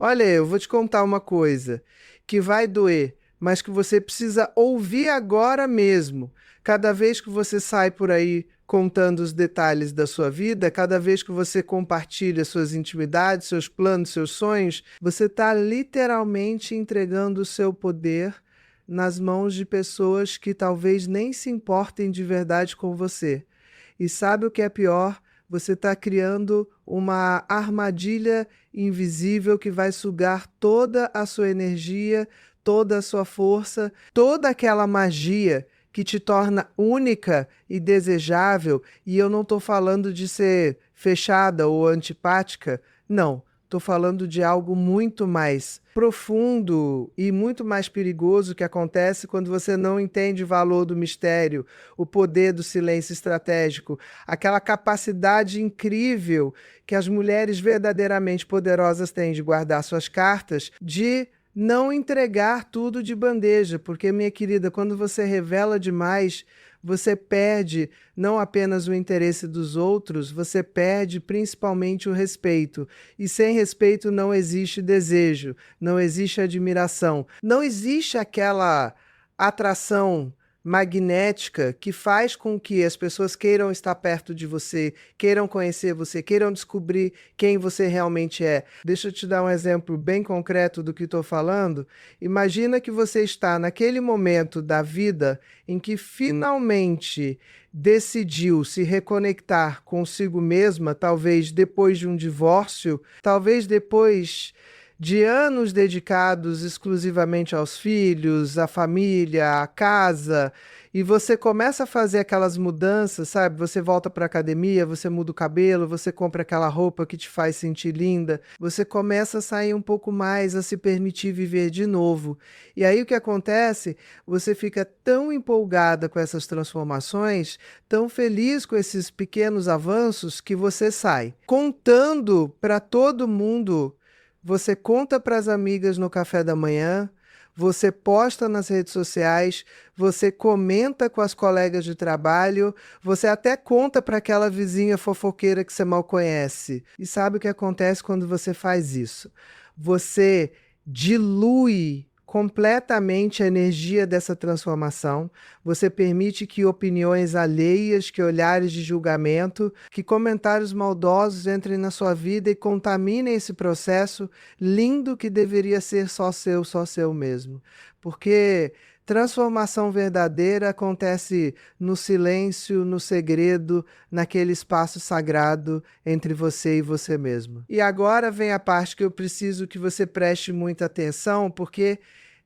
Olha, eu vou te contar uma coisa que vai doer, mas que você precisa ouvir agora mesmo. Cada vez que você sai por aí contando os detalhes da sua vida, cada vez que você compartilha suas intimidades, seus planos, seus sonhos, você está literalmente entregando o seu poder nas mãos de pessoas que talvez nem se importem de verdade com você. E sabe o que é pior? Você está criando uma armadilha invisível que vai sugar toda a sua energia, toda a sua força, toda aquela magia que te torna única e desejável. E eu não estou falando de ser fechada ou antipática, não. Estou falando de algo muito mais profundo e muito mais perigoso que acontece quando você não entende o valor do mistério, o poder do silêncio estratégico, aquela capacidade incrível que as mulheres verdadeiramente poderosas têm de guardar suas cartas, de não entregar tudo de bandeja, porque, minha querida, quando você revela demais, você perde não apenas o interesse dos outros, você perde principalmente o respeito. E sem respeito não existe desejo, não existe admiração, não existe aquela atração magnética que faz com que as pessoas queiram estar perto de você, queiram conhecer você, queiram descobrir quem você realmente é. Deixa eu te dar um exemplo bem concreto do que estou falando. Imagina que você está naquele momento da vida em que finalmente decidiu se reconectar consigo mesma, talvez depois de um divórcio, talvez depois de anos dedicados exclusivamente aos filhos, à família, à casa, e você começa a fazer aquelas mudanças, sabe? Você volta para a academia, você muda o cabelo, você compra aquela roupa que te faz sentir linda, você começa a sair um pouco mais, a se permitir viver de novo. E aí o que acontece? Você fica tão empolgada com essas transformações, tão feliz com esses pequenos avanços, que você sai contando para todo mundo. Você conta para as amigas no café da manhã, você posta nas redes sociais, você comenta com as colegas de trabalho, você até conta para aquela vizinha fofoqueira que você mal conhece. E sabe o que acontece quando você faz isso? Você dilui completamente a energia dessa transformação, você permite que opiniões alheias, que olhares de julgamento, que comentários maldosos entrem na sua vida e contaminem esse processo lindo que deveria ser só seu mesmo. Porque transformação verdadeira acontece no silêncio, no segredo, naquele espaço sagrado entre você e você mesmo. E agora vem a parte que eu preciso que você preste muita atenção, porque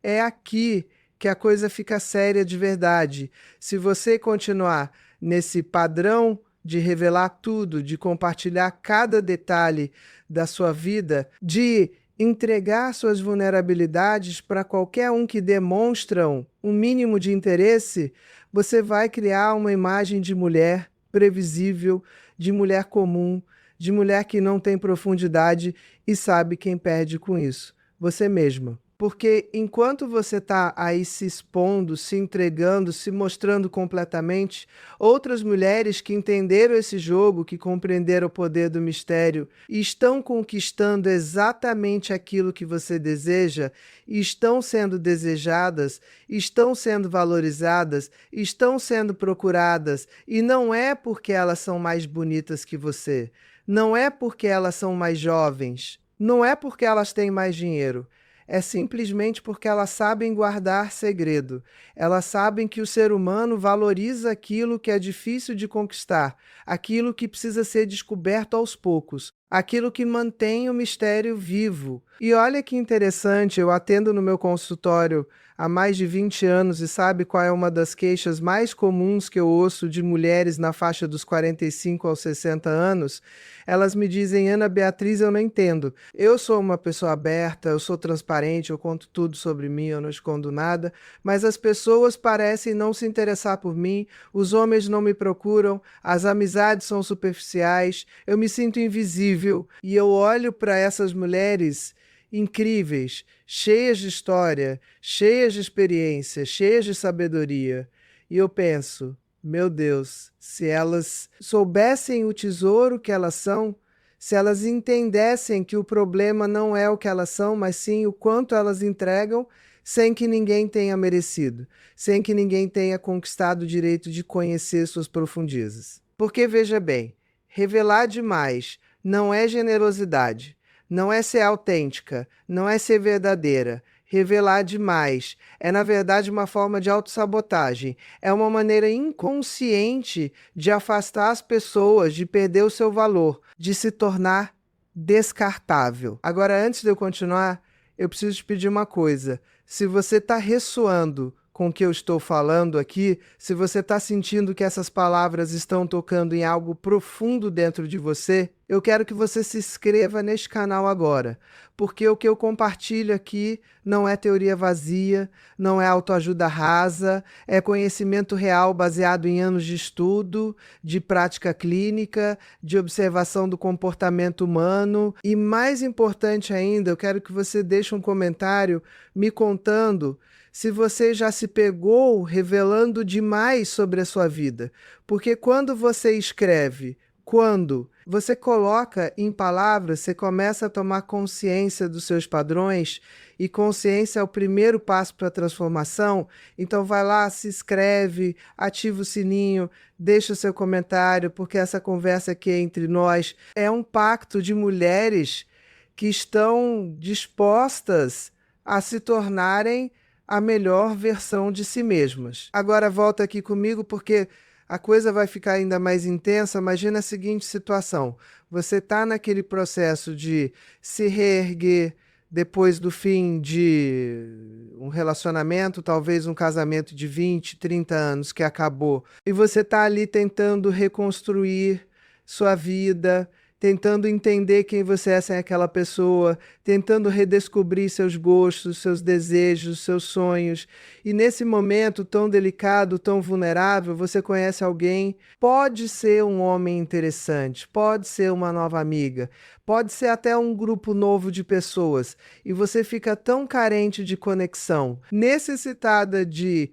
é aqui que a coisa fica séria de verdade. Se você continuar nesse padrão de revelar tudo, de compartilhar cada detalhe da sua vida, de entregar suas vulnerabilidades para qualquer um que demonstram um mínimo de interesse, você vai criar uma imagem de mulher previsível, de mulher comum, de mulher que não tem profundidade, e sabe quem perde com isso? Você mesma. Porque enquanto você está aí se expondo, se entregando, se mostrando completamente, outras mulheres que entenderam esse jogo, que compreenderam o poder do mistério e estão conquistando exatamente aquilo que você deseja, e estão sendo desejadas, estão sendo valorizadas, estão sendo procuradas, e não é porque elas são mais bonitas que você, não é porque elas são mais jovens, não é porque elas têm mais dinheiro. É simplesmente porque elas sabem guardar segredo. Elas sabem que o ser humano valoriza aquilo que é difícil de conquistar, aquilo que precisa ser descoberto aos poucos, aquilo que mantém o mistério vivo. E olha que interessante, eu atendo no meu consultório há mais de 20 anos e sabe qual é uma das queixas mais comuns que eu ouço de mulheres na faixa dos 45 aos 60 anos? Elas me dizem: Ana Beatriz, eu não entendo. Eu sou uma pessoa aberta, eu sou transparente, eu conto tudo sobre mim, eu não escondo nada, mas as pessoas parecem não se interessar por mim, os homens não me procuram, as amizades são superficiais, eu me sinto invisível. E eu olho para essas mulheres incríveis, cheias de história, cheias de experiência, cheias de sabedoria, e eu penso: meu Deus, se elas soubessem o tesouro que elas são, se elas entendessem que o problema não é o que elas são, mas sim o quanto elas entregam sem que ninguém tenha merecido, sem que ninguém tenha conquistado o direito de conhecer suas profundezas. Porque, veja bem, revelar demais não é generosidade, não é ser autêntica, não é ser verdadeira. Revelar demais é, na verdade, uma forma de autossabotagem. É uma maneira inconsciente de afastar as pessoas, de perder o seu valor, de se tornar descartável. Agora, antes de eu continuar, eu preciso te pedir uma coisa. Se você está ressoando com o que eu estou falando aqui, se você está sentindo que essas palavras estão tocando em algo profundo dentro de você, eu quero que você se inscreva neste canal agora, porque o que eu compartilho aqui não é teoria vazia, não é autoajuda rasa, é conhecimento real baseado em anos de estudo, de prática clínica, de observação do comportamento humano e, mais importante ainda, eu quero que você deixe um comentário me contando se você já se pegou revelando demais sobre a sua vida. Porque quando você escreve, quando você coloca em palavras, você começa a tomar consciência dos seus padrões, e consciência é o primeiro passo para a transformação. Então vai lá, se inscreve, ativa o sininho, deixa o seu comentário, porque essa conversa aqui entre nós é um pacto de mulheres que estão dispostas a se tornarem a melhor versão de si mesmas. Agora volta aqui comigo porque a coisa vai ficar ainda mais intensa. Imagina a seguinte situação: você está naquele processo de se reerguer depois do fim de um relacionamento, talvez um casamento de 20, 30 anos que acabou, e você está ali tentando reconstruir sua vida, tentando entender quem você é sem aquela pessoa, tentando redescobrir seus gostos, seus desejos, seus sonhos. E nesse momento tão delicado, tão vulnerável, você conhece alguém, pode ser um homem interessante, pode ser uma nova amiga, pode ser até um grupo novo de pessoas, e você fica tão carente de conexão, necessitada de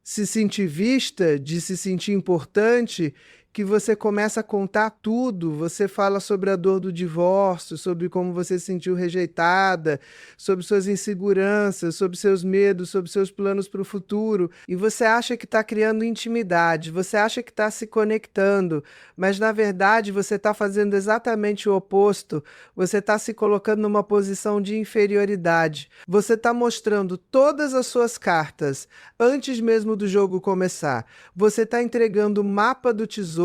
se sentir vista, de se sentir importante, que você começa a contar tudo. Você fala sobre a dor do divórcio, sobre como você se sentiu rejeitada, sobre suas inseguranças, sobre seus medos, sobre seus planos para o futuro. E você acha que está criando intimidade, você acha que está se conectando, mas na verdade você está fazendo exatamente o oposto. Você está se colocando numa posição de inferioridade. Você está mostrando todas as suas cartas antes mesmo do jogo começar. Você está entregando o mapa do tesouro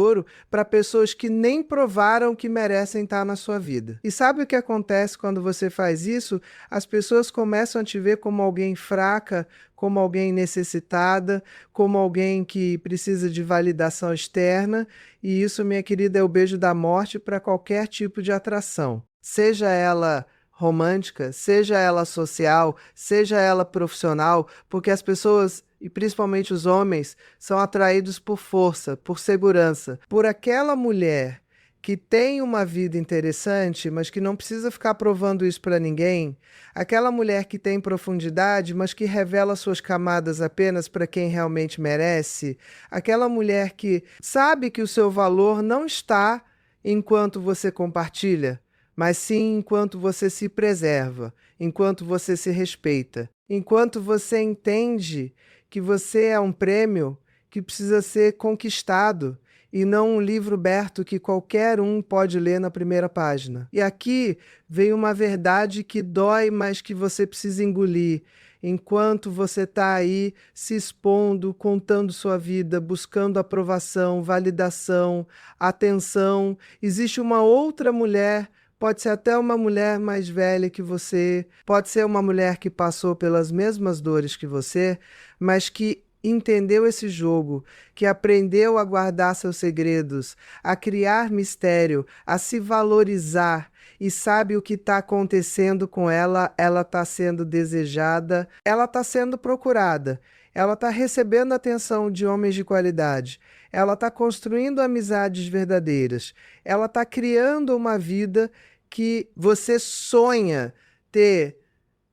para pessoas que nem provaram que merecem estar na sua vida. E sabe o que acontece quando você faz isso? As pessoas começam a te ver como alguém fraca, como alguém necessitada, como alguém que precisa de validação externa, e isso, minha querida, é o beijo da morte para qualquer tipo de atração. Seja ela romântica, seja ela social, seja ela profissional, porque as pessoas, e principalmente os homens, são atraídos por força, por segurança, por aquela mulher que tem uma vida interessante, mas que não precisa ficar provando isso para ninguém, aquela mulher que tem profundidade, mas que revela suas camadas apenas para quem realmente merece, aquela mulher que sabe que o seu valor não está enquanto você compartilha, mas sim enquanto você se preserva, enquanto você se respeita, enquanto você entende que você é um prêmio que precisa ser conquistado e não um livro aberto que qualquer um pode ler na primeira página. E aqui vem uma verdade que dói, mas que você precisa engolir. Enquanto você está aí se expondo, contando sua vida, buscando aprovação, validação, atenção, existe uma outra mulher. Pode ser até uma mulher mais velha que você, pode ser uma mulher que passou pelas mesmas dores que você, mas que entendeu esse jogo, que aprendeu a guardar seus segredos, a criar mistério, a se valorizar e sabe o que está acontecendo com ela. Ela está sendo desejada, ela está sendo procurada, ela está recebendo atenção de homens de qualidade, ela está construindo amizades verdadeiras, ela está criando uma vida que você sonha ter.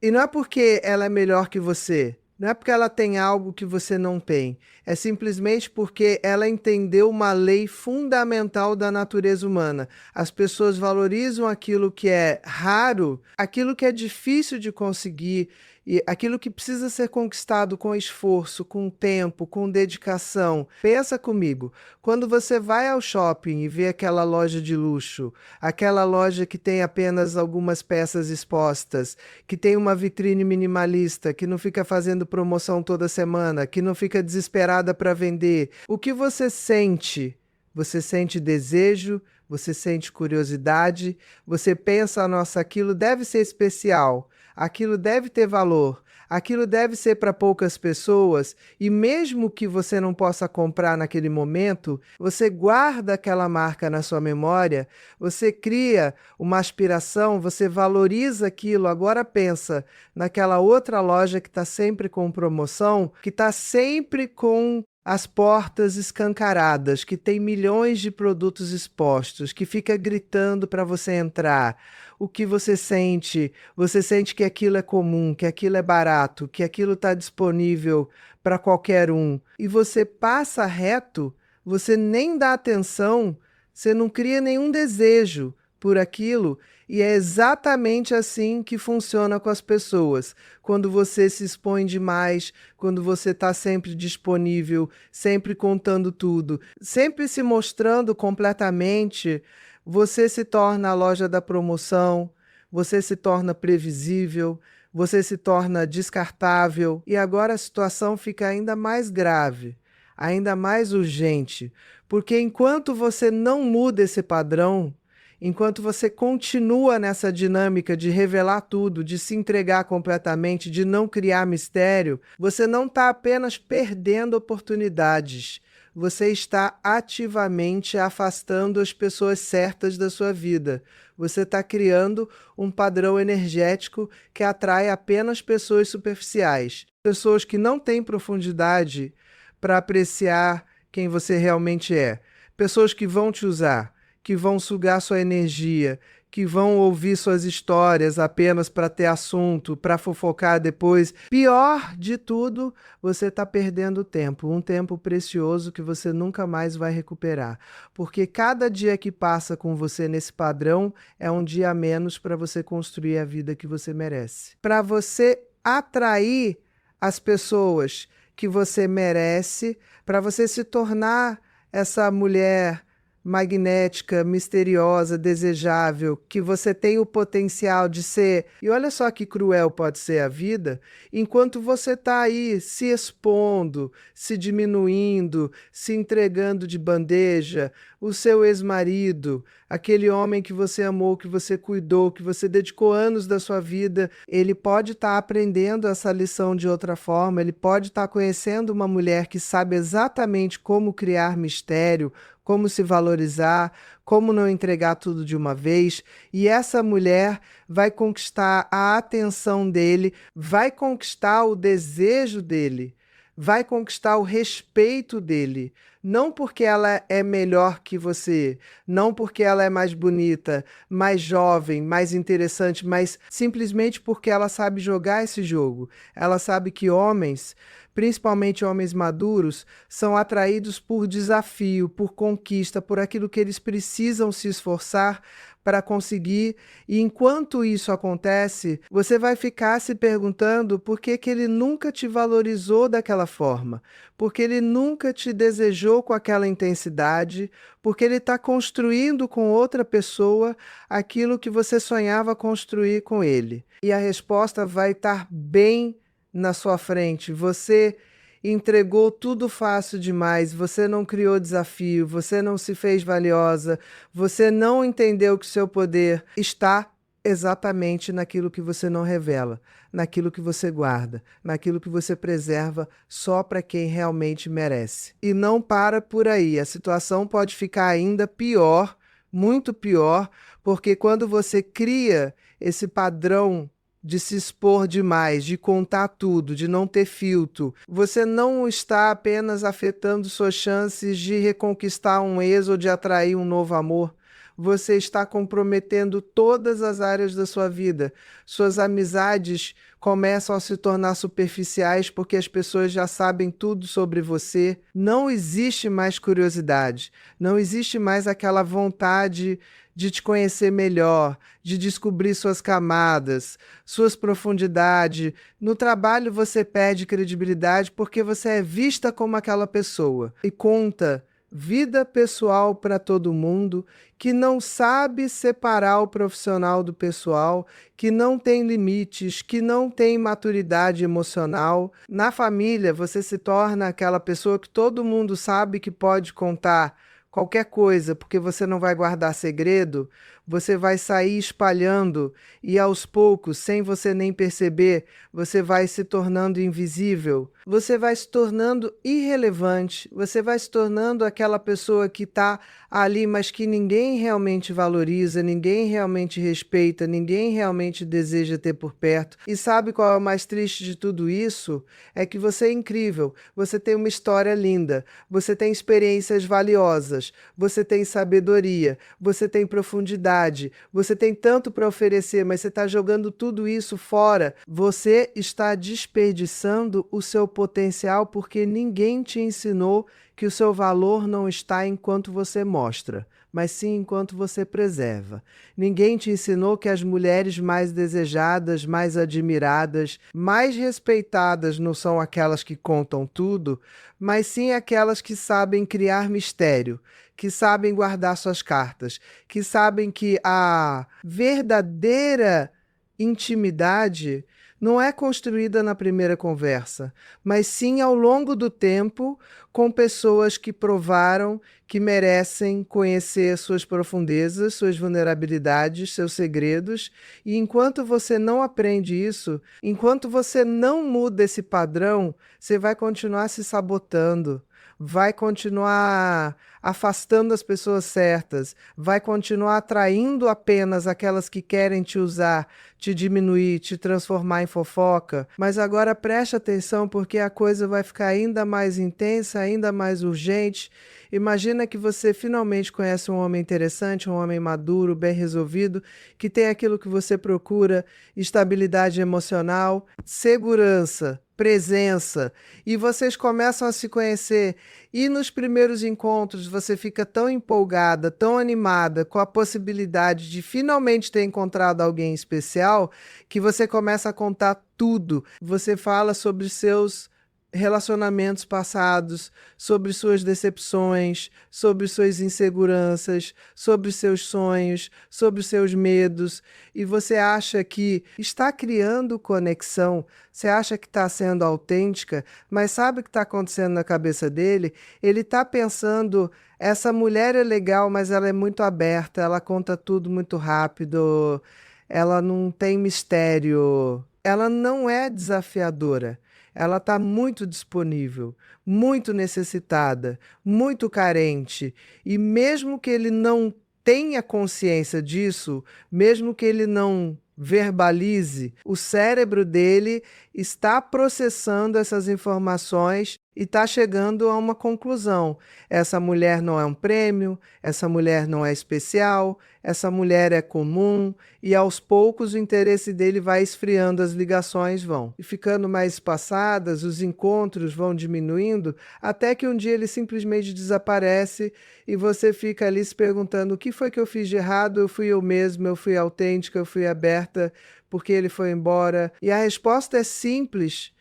E não é porque ela é melhor que você, Não é porque ela tem algo que você não tem. É simplesmente porque ela entendeu uma lei fundamental da natureza humana. As pessoas valorizam aquilo que é raro, aquilo que é difícil de conseguir, e aquilo que precisa ser conquistado com esforço, com tempo, com dedicação. Pensa comigo, quando você vai ao shopping e vê aquela loja de luxo, aquela loja que tem apenas algumas peças expostas, que tem uma vitrine minimalista, que não fica fazendo promoção toda semana, que não fica desesperada para vender, o que você sente? Você sente desejo, você sente curiosidade, você pensa, nossa, aquilo deve ser especial, aquilo deve ter valor, aquilo deve ser para poucas pessoas, e mesmo que você não possa comprar naquele momento, você guarda aquela marca na sua memória, você cria uma aspiração, você valoriza aquilo. Agora pensa naquela outra loja que está sempre com promoção, que está sempre com as portas escancaradas, que tem milhões de produtos expostos, que fica gritando para você entrar. O que você sente? Você sente que aquilo é comum, que aquilo é barato, que aquilo está disponível para qualquer um. E você passa reto, você nem dá atenção, você não cria nenhum desejo por aquilo. E é exatamente assim que funciona com as pessoas. Quando você se expõe demais, quando você está sempre disponível, sempre contando tudo, sempre se mostrando completamente, você se torna a loja da promoção, você se torna previsível, você se torna descartável. E agora a situação fica ainda mais grave, ainda mais urgente, porque enquanto você não muda esse padrão, enquanto você continua nessa dinâmica de revelar tudo, de se entregar completamente, de não criar mistério, você não está apenas perdendo oportunidades, você está ativamente afastando as pessoas certas da sua vida. Você está criando um padrão energético que atrai apenas pessoas superficiais, pessoas que não têm profundidade para apreciar quem você realmente é, pessoas que vão te usar, que vão sugar sua energia, que vão ouvir suas histórias apenas para ter assunto, para fofocar depois. Pior de tudo, você está perdendo tempo, um tempo precioso que você nunca mais vai recuperar. Porque cada dia que passa com você nesse padrão é um dia a menos para você construir a vida que você merece. Para você atrair as pessoas que você merece, para você se tornar essa mulher magnética, misteriosa, desejável, que você tem o potencial de ser. E olha só que cruel pode ser a vida, enquanto você está aí se expondo, se diminuindo, se entregando de bandeja, o seu ex-marido, aquele homem que você amou, que você cuidou, que você dedicou anos da sua vida, ele pode estar aprendendo essa lição de outra forma, ele pode estar conhecendo uma mulher que sabe exatamente como criar mistério, como se valorizar, como não entregar tudo de uma vez, e essa mulher vai conquistar a atenção dele, vai conquistar o desejo dele, vai conquistar o respeito dele, não porque ela é melhor que você, não porque ela é mais bonita, mais jovem, mais interessante, mas simplesmente porque ela sabe jogar esse jogo. Ela sabe que homens, principalmente homens maduros, são atraídos por desafio, por conquista, por aquilo que eles precisam se esforçar para conseguir. E enquanto isso acontece, você vai ficar se perguntando por que que ele nunca te valorizou daquela forma, porque ele nunca te desejou com aquela intensidade, porque ele está construindo com outra pessoa aquilo que você sonhava construir com ele. E a resposta vai estar bem na sua frente. Você entregou tudo fácil demais, você não criou desafio, você não se fez valiosa, você não entendeu que o seu poder está exatamente naquilo que você não revela, naquilo que você guarda, naquilo que você preserva só para quem realmente merece. E não para por aí, a situação pode ficar ainda pior, muito pior, porque quando você cria esse padrão de se expor demais, de contar tudo, de não ter filtro, você não está apenas afetando suas chances de reconquistar um ex ou de atrair um novo amor. você está comprometendo todas as áreas da sua vida. Suas amizades começam a se tornar superficiais porque as pessoas já sabem tudo sobre você. Não existe mais curiosidade, não existe mais aquela vontade de te conhecer melhor, de descobrir suas camadas, suas profundidades. No trabalho você perde credibilidade porque você é vista como aquela pessoa e conta vida pessoal para todo mundo, que não sabe separar o profissional do pessoal, que não tem limites, que não tem maturidade emocional. Na família, você se torna aquela pessoa que todo mundo sabe que pode contar qualquer coisa, porque você não vai guardar segredo, você vai sair espalhando e aos poucos, sem você nem perceber, você vai se tornando invisível, você vai se tornando irrelevante, você vai se tornando aquela pessoa que está ali, mas que ninguém realmente valoriza, ninguém realmente respeita, ninguém realmente deseja ter por perto. E sabe qual é o mais triste de tudo isso? É que você é incrível, você tem uma história linda, você tem experiências valiosas, você tem sabedoria, você tem profundidade, você tem tanto para oferecer, mas você está jogando tudo isso fora. Você está desperdiçando o seu potencial porque ninguém te ensinou que o seu valor não está enquanto você mostra, mas sim enquanto você preserva. Ninguém te ensinou que as mulheres mais desejadas, mais admiradas, mais respeitadas não são aquelas que contam tudo, mas sim aquelas que sabem criar mistério, que sabem guardar suas cartas, que sabem que a verdadeira intimidade não é construída na primeira conversa, mas sim ao longo do tempo, com pessoas que provaram que merecem conhecer suas profundezas, suas vulnerabilidades, seus segredos. E enquanto você não aprende isso, enquanto você não muda esse padrão, você vai continuar se sabotando, vai continuar afastando as pessoas certas, vai continuar atraindo apenas aquelas que querem te usar, te diminuir, te transformar em fofoca. Mas agora preste atenção porque a coisa vai ficar ainda mais intensa, ainda mais urgente. Imagina que você finalmente conhece um homem interessante, um homem maduro, bem resolvido, que tem aquilo que você procura: estabilidade emocional, segurança, presença, e vocês começam a se conhecer, e nos primeiros encontros você fica tão empolgada, tão animada com a possibilidade de finalmente ter encontrado alguém especial, que você começa a contar tudo. Você fala sobre seus relacionamentos passados, sobre suas decepções, sobre suas inseguranças, sobre seus sonhos, sobre seus medos, e você acha que está criando conexão, você acha que está sendo autêntica, mas sabe o que está acontecendo na cabeça dele? Ele está pensando: essa mulher é legal, mas ela é muito aberta, ela conta tudo muito rápido, ela não tem mistério, ela não é desafiadora. Ela está muito disponível, muito necessitada, muito carente. E mesmo que ele não tenha consciência disso, mesmo que ele não verbalize, o cérebro dele está processando essas informações e está chegando a uma conclusão: essa mulher não é um prêmio, essa mulher não é especial, essa mulher é comum. E aos poucos o interesse dele vai esfriando, as ligações vão e ficando mais espaçadas, os encontros vão diminuindo, até que um dia ele simplesmente desaparece e você fica ali se perguntando: o que foi que eu fiz de errado? Eu fui eu mesma, eu fui autêntica, eu fui aberta, porque ele foi embora? E a resposta é simples: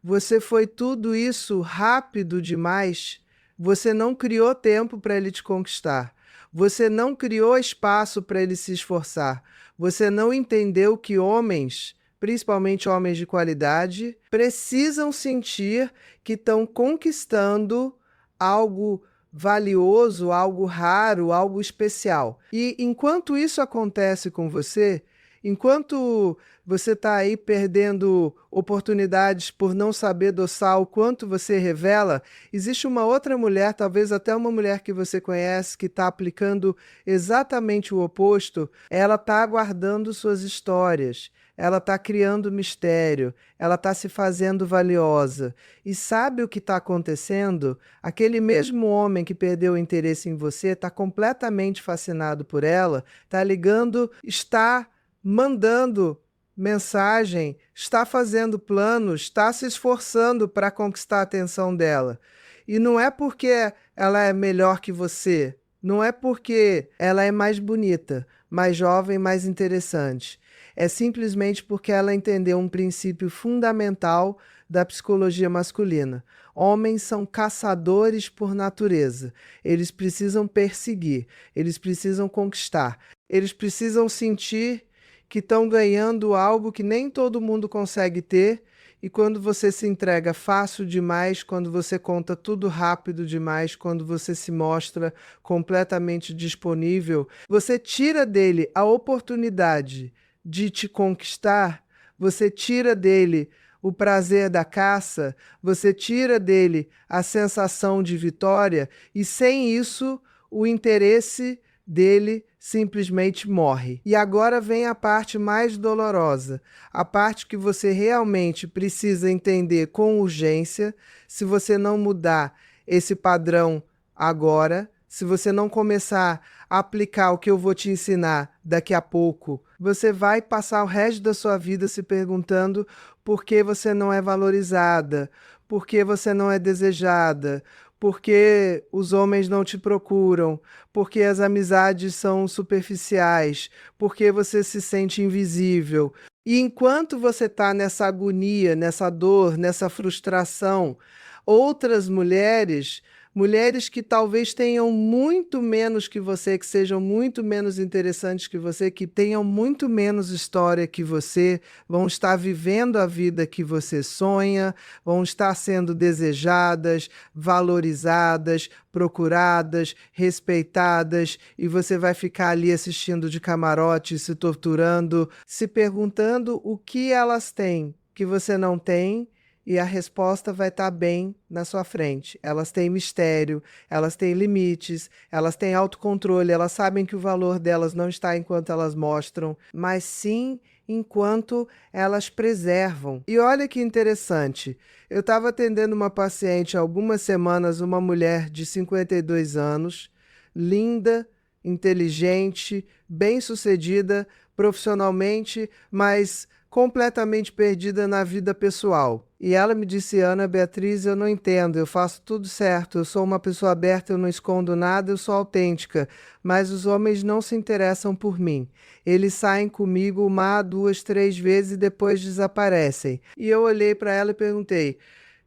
você foi tudo isso rápido demais. Você não criou tempo para ele te conquistar. Você não criou espaço para ele se esforçar. Você não entendeu que homens, principalmente homens de qualidade, precisam sentir que estão conquistando algo valioso, algo raro, algo especial. E enquanto isso acontece com você, enquanto você está aí perdendo oportunidades por não saber dosar o quanto você revela, existe uma outra mulher, talvez até uma mulher que você conhece, que está aplicando exatamente o oposto. Ela está guardando suas histórias, ela está criando mistério, ela está se fazendo valiosa. E sabe o que está acontecendo? Aquele mesmo homem que perdeu o interesse em você está completamente fascinado por ela, está ligando, está mandando mensagem, está fazendo planos, está se esforçando para conquistar a atenção dela. E não é porque ela é melhor que você, não é porque ela é mais bonita, mais jovem, mais interessante. É simplesmente porque ela entendeu um princípio fundamental da psicologia masculina. Homens são caçadores por natureza. Eles precisam perseguir, eles precisam conquistar, eles precisam sentir que estão ganhando algo que nem todo mundo consegue ter. E quando você se entrega fácil demais, quando você conta tudo rápido demais, quando você se mostra completamente disponível, você tira dele a oportunidade de te conquistar, você tira dele o prazer da caça, você tira dele a sensação de vitória, e sem isso, o interesse dele simplesmente morre. E agora vem a parte mais dolorosa, a parte que você realmente precisa entender com urgência. Se você não mudar esse padrão agora, se você não começar a aplicar o que eu vou te ensinar daqui a pouco, você vai passar o resto da sua vida se perguntando por que você não é valorizada, por que você não é desejada, porque os homens não te procuram, porque as amizades são superficiais, porque você se sente invisível. E enquanto você está nessa agonia, nessa dor, nessa frustração, outras mulheres, mulheres que talvez tenham muito menos que você, que sejam muito menos interessantes que você, que tenham muito menos história que você, vão estar vivendo a vida que você sonha, vão estar sendo desejadas, valorizadas, procuradas, respeitadas, e você vai ficar ali assistindo de camarote, se torturando, se perguntando o que elas têm que você não tem. E a resposta vai estar bem na sua frente. Elas têm mistério, elas têm limites, elas têm autocontrole, elas sabem que o valor delas não está enquanto elas mostram, mas sim enquanto elas preservam. E olha que interessante, eu estava atendendo uma paciente há algumas semanas, uma mulher de 52 anos, linda, inteligente, bem-sucedida profissionalmente, mas completamente perdida na vida pessoal. E ela me disse: Ana Beatriz, eu não entendo, eu faço tudo certo, eu sou uma pessoa aberta, eu não escondo nada, eu sou autêntica, mas os homens não se interessam por mim. Eles saem comigo uma, duas, três vezes e depois desaparecem. E eu olhei para ela e perguntei: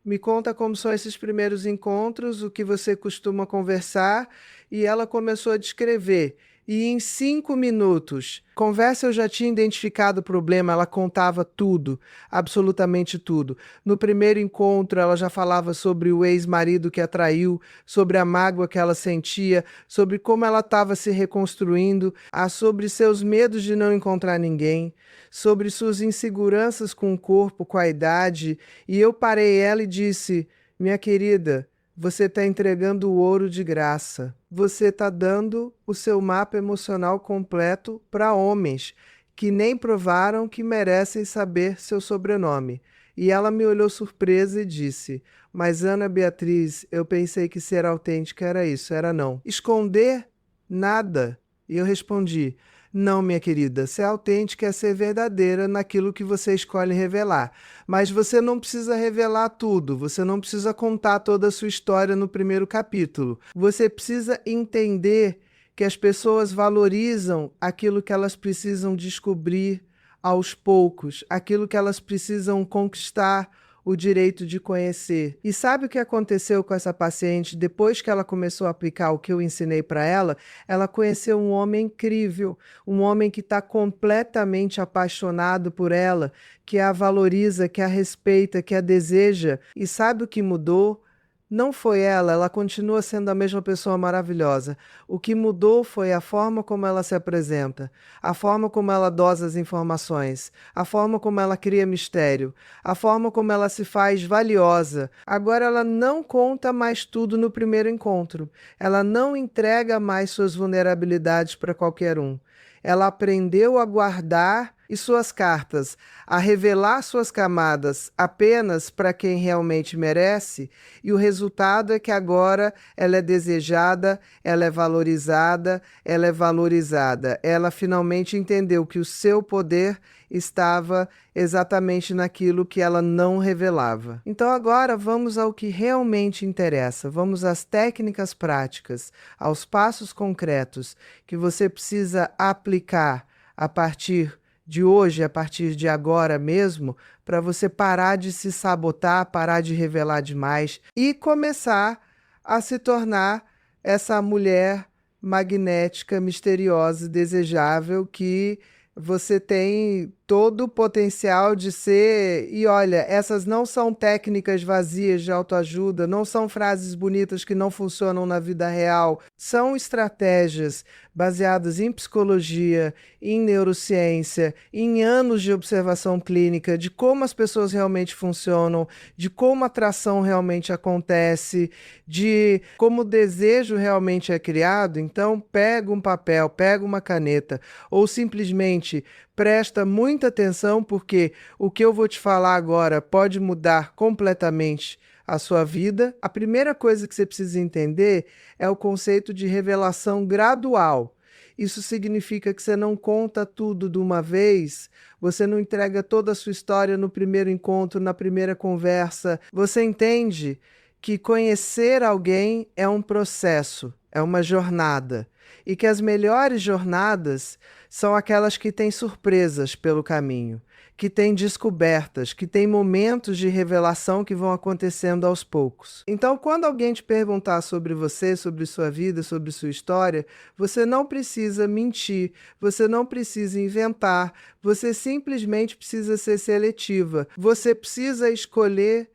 me conta como são esses primeiros encontros, o que você costuma conversar. E ela começou a descrever. E em 5 minutos, conversa, eu já tinha identificado o problema, ela contava tudo, absolutamente tudo. No primeiro encontro, ela já falava sobre o ex-marido que a traiu, sobre a mágoa que ela sentia, sobre como ela estava se reconstruindo, sobre seus medos de não encontrar ninguém, sobre suas inseguranças com o corpo, com a idade. E eu parei ela e disse: minha querida, você está entregando o ouro de graça. Você está dando o seu mapa emocional completo para homens que nem provaram que merecem saber seu sobrenome. E ela me olhou surpresa e disse: mas Ana Beatriz, eu pensei que ser autêntica era isso, era não. Esconder? Nada. E eu respondi: não, minha querida, ser autêntica é ser verdadeira naquilo que você escolhe revelar. Mas você não precisa revelar tudo, você não precisa contar toda a sua história no primeiro capítulo. Você precisa entender que as pessoas valorizam aquilo que elas precisam descobrir aos poucos, aquilo que elas precisam conquistar o direito de conhecer. E sabe o que aconteceu com essa paciente? Depois que ela começou a aplicar o que eu ensinei para ela conheceu um homem incrível, um homem que está completamente apaixonado por ela, que a valoriza, que a respeita, que a deseja. E sabe o que mudou? Não foi ela continua sendo a mesma pessoa maravilhosa. O que mudou foi a forma como ela se apresenta, a forma como ela dosa as informações, a forma como ela cria mistério, a forma como ela se faz valiosa. Agora ela não conta mais tudo no primeiro encontro. Ela não entrega mais suas vulnerabilidades para qualquer um. Ela aprendeu a guardar e suas cartas a revelar suas camadas apenas para quem realmente merece, e o resultado é que agora ela é desejada, ela é valorizada, ela é valorizada. Ela finalmente entendeu que o seu poder estava exatamente naquilo que ela não revelava. Então agora vamos ao que realmente interessa. Vamos às técnicas práticas, aos passos concretos que você precisa aplicar a partir de hoje, a partir de agora mesmo, para você parar de se sabotar, parar de revelar demais e começar a se tornar essa mulher magnética, misteriosa e desejável que você tem todo o potencial de ser. E olha, essas não são técnicas vazias de autoajuda, não são frases bonitas que não funcionam na vida real. São estratégias baseadas em psicologia, em neurociência, em anos de observação clínica, de como as pessoas realmente funcionam, de como a atração realmente acontece, de como o desejo realmente é criado. Então, pega um papel, pega uma caneta, ou simplesmente presta muita atenção, porque o que eu vou te falar agora pode mudar completamente a sua vida. A primeira coisa que você precisa entender é o conceito de revelação gradual. Isso significa que você não conta tudo de uma vez, você não entrega toda a sua história no primeiro encontro, na primeira conversa. Você entende que conhecer alguém é um processo, é uma jornada, e que as melhores jornadas são aquelas que têm surpresas pelo caminho, que têm descobertas, que têm momentos de revelação que vão acontecendo aos poucos. Então, quando alguém te perguntar sobre você, sobre sua vida, sobre sua história, você não precisa mentir, você não precisa inventar, você simplesmente precisa ser seletiva. Você precisa escolher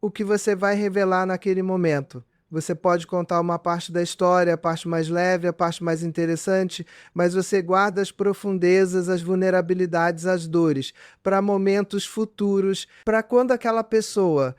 o que você vai revelar naquele momento. Você pode contar uma parte da história, a parte mais leve, a parte mais interessante, mas você guarda as profundezas, as vulnerabilidades, as dores, para momentos futuros, para quando aquela pessoa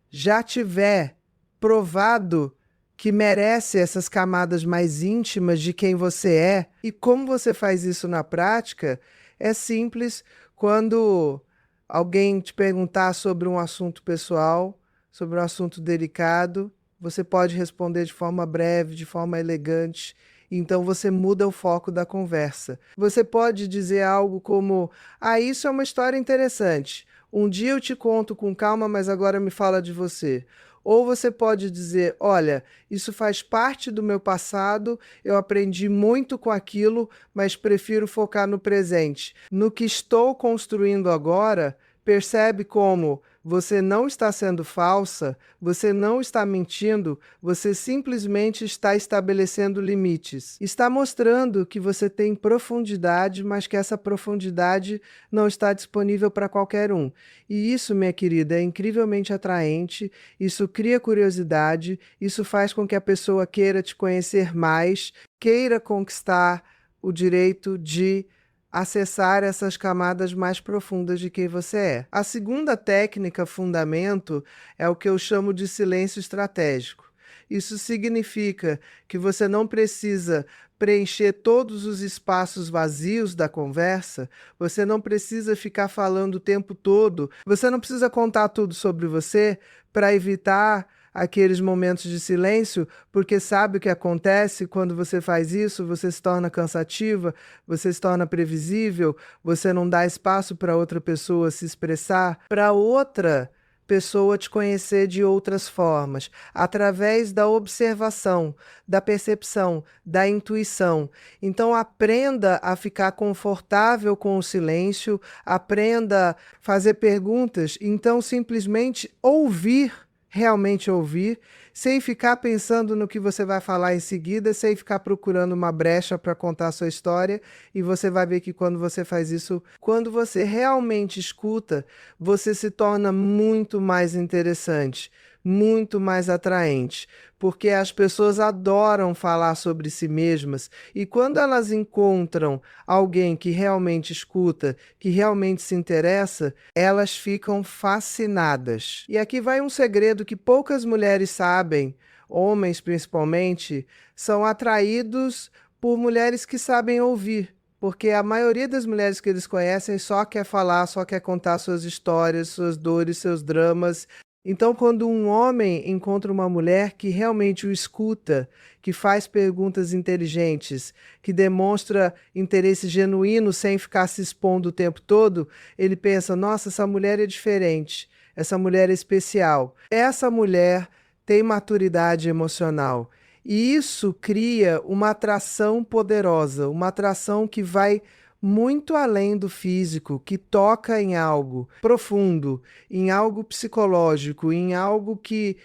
já tiver provado que merece essas camadas mais íntimas de quem você é. E como você faz isso na prática? É simples. Quando alguém te perguntar sobre um assunto pessoal, sobre um assunto delicado, você pode responder de forma breve, de forma elegante. Então você muda o foco da conversa. Você pode dizer algo como: "Ah, isso é uma história interessante. Um dia eu te conto com calma, mas agora me fala de você." Ou você pode dizer: "Olha, isso faz parte do meu passado, eu aprendi muito com aquilo, mas prefiro focar no presente. No que estou construindo agora." Percebe como você não está sendo falsa, você não está mentindo, você simplesmente está estabelecendo limites. Está mostrando que você tem profundidade, mas que essa profundidade não está disponível para qualquer um. E isso, minha querida, é incrivelmente atraente, isso cria curiosidade, isso faz com que a pessoa queira te conhecer mais, queira conquistar o direito de acessar essas camadas mais profundas de quem você é. A segunda técnica, fundamento, é o que eu chamo de silêncio estratégico. Isso significa que você não precisa preencher todos os espaços vazios da conversa, você não precisa ficar falando o tempo todo, você não precisa contar tudo sobre você para evitar aqueles momentos de silêncio, porque sabe o que acontece quando você faz isso? Você se torna cansativa, você se torna previsível, você não dá espaço para outra pessoa se expressar, para outra pessoa te conhecer de outras formas, através da observação, da percepção, da intuição. Então aprenda a ficar confortável com o silêncio, aprenda a fazer perguntas, então simplesmente ouvir, realmente ouvir, sem ficar pensando no que você vai falar em seguida, sem ficar procurando uma brecha para contar a sua história. E você vai ver que quando você faz isso, quando você realmente escuta, você se torna muito mais interessante, muito mais atraente, porque as pessoas adoram falar sobre si mesmas, e quando elas encontram alguém que realmente escuta, que realmente se interessa, elas ficam fascinadas. E aqui vai um segredo que poucas mulheres sabem, homens principalmente, são atraídos por mulheres que sabem ouvir. porque a maioria das mulheres que eles conhecem só quer falar, só quer contar suas histórias, suas dores, seus dramas. Então, quando um homem encontra uma mulher que realmente o escuta, que faz perguntas inteligentes, que demonstra interesse genuíno sem ficar se expondo o tempo todo, ele pensa: nossa, essa mulher é diferente, essa mulher é especial. Essa mulher tem maturidade emocional. E isso cria uma atração poderosa, uma atração que vai muito além do físico, que toca em algo profundo, em algo psicológico, em algo que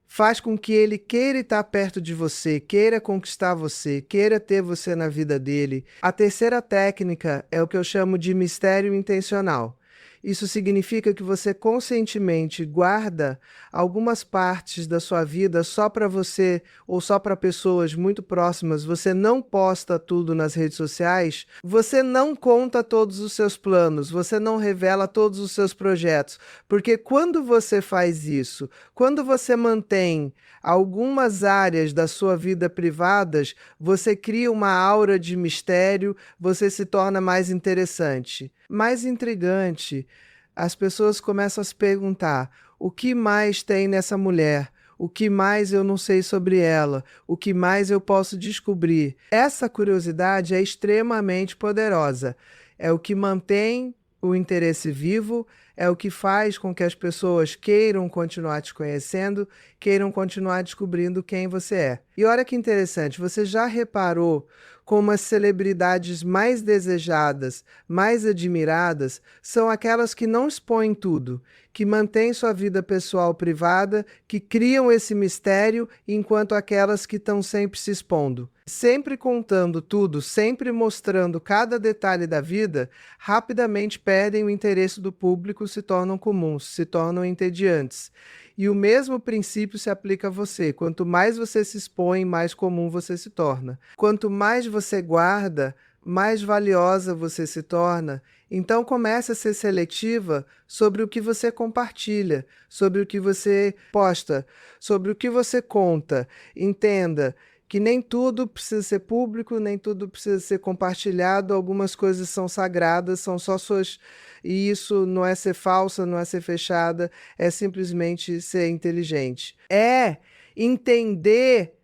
faz com que ele queira estar perto de você, queira conquistar você, queira ter você na vida dele. A terceira técnica é o que eu chamo de mistério intencional. Isso significa que você conscientemente guarda algumas partes da sua vida só para você ou só para pessoas muito próximas. Você não posta tudo nas redes sociais, você não conta todos os seus planos, você não revela todos os seus projetos. Porque quando você faz isso, quando você mantém algumas áreas da sua vida privadas, você cria uma aura de mistério, você se torna mais interessante, mais intrigante. As pessoas começam a se perguntar: o que mais tem nessa mulher? O que mais eu não sei sobre ela? O que mais eu posso descobrir? Essa curiosidade é extremamente poderosa. É o que mantém o interesse vivo, é o que faz com que as pessoas queiram continuar te conhecendo, queiram continuar descobrindo quem você é. E olha que interessante, você já reparou como as celebridades mais desejadas, mais admiradas, são aquelas que não expõem tudo, que mantêm sua vida pessoal privada, que criam esse mistério, enquanto aquelas que estão sempre se expondo. Sempre contando tudo, sempre mostrando cada detalhe da vida, rapidamente perdem o interesse do público, se tornam comuns, se tornam entediantes. E o mesmo princípio se aplica a você. Quanto mais você se expõe, mais comum você se torna. Quanto mais você guarda, mais valiosa você se torna. Então comece a ser seletiva sobre o que você compartilha, sobre o que você posta, sobre o que você conta. Entenda que nem tudo precisa ser público, nem tudo precisa ser compartilhado, algumas coisas são sagradas, são só suas. E isso não é ser falsa, não é ser fechada, é simplesmente ser inteligente. É entender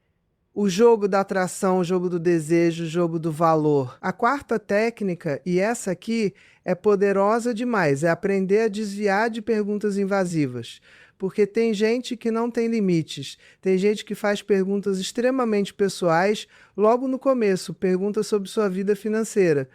o jogo da atração, o jogo do desejo, o jogo do valor. A quarta técnica, e essa aqui é poderosa demais, é aprender a desviar de perguntas invasivas. Porque tem gente que não tem limites, tem gente que faz perguntas extremamente pessoais logo no começo, perguntas sobre sua vida financeira,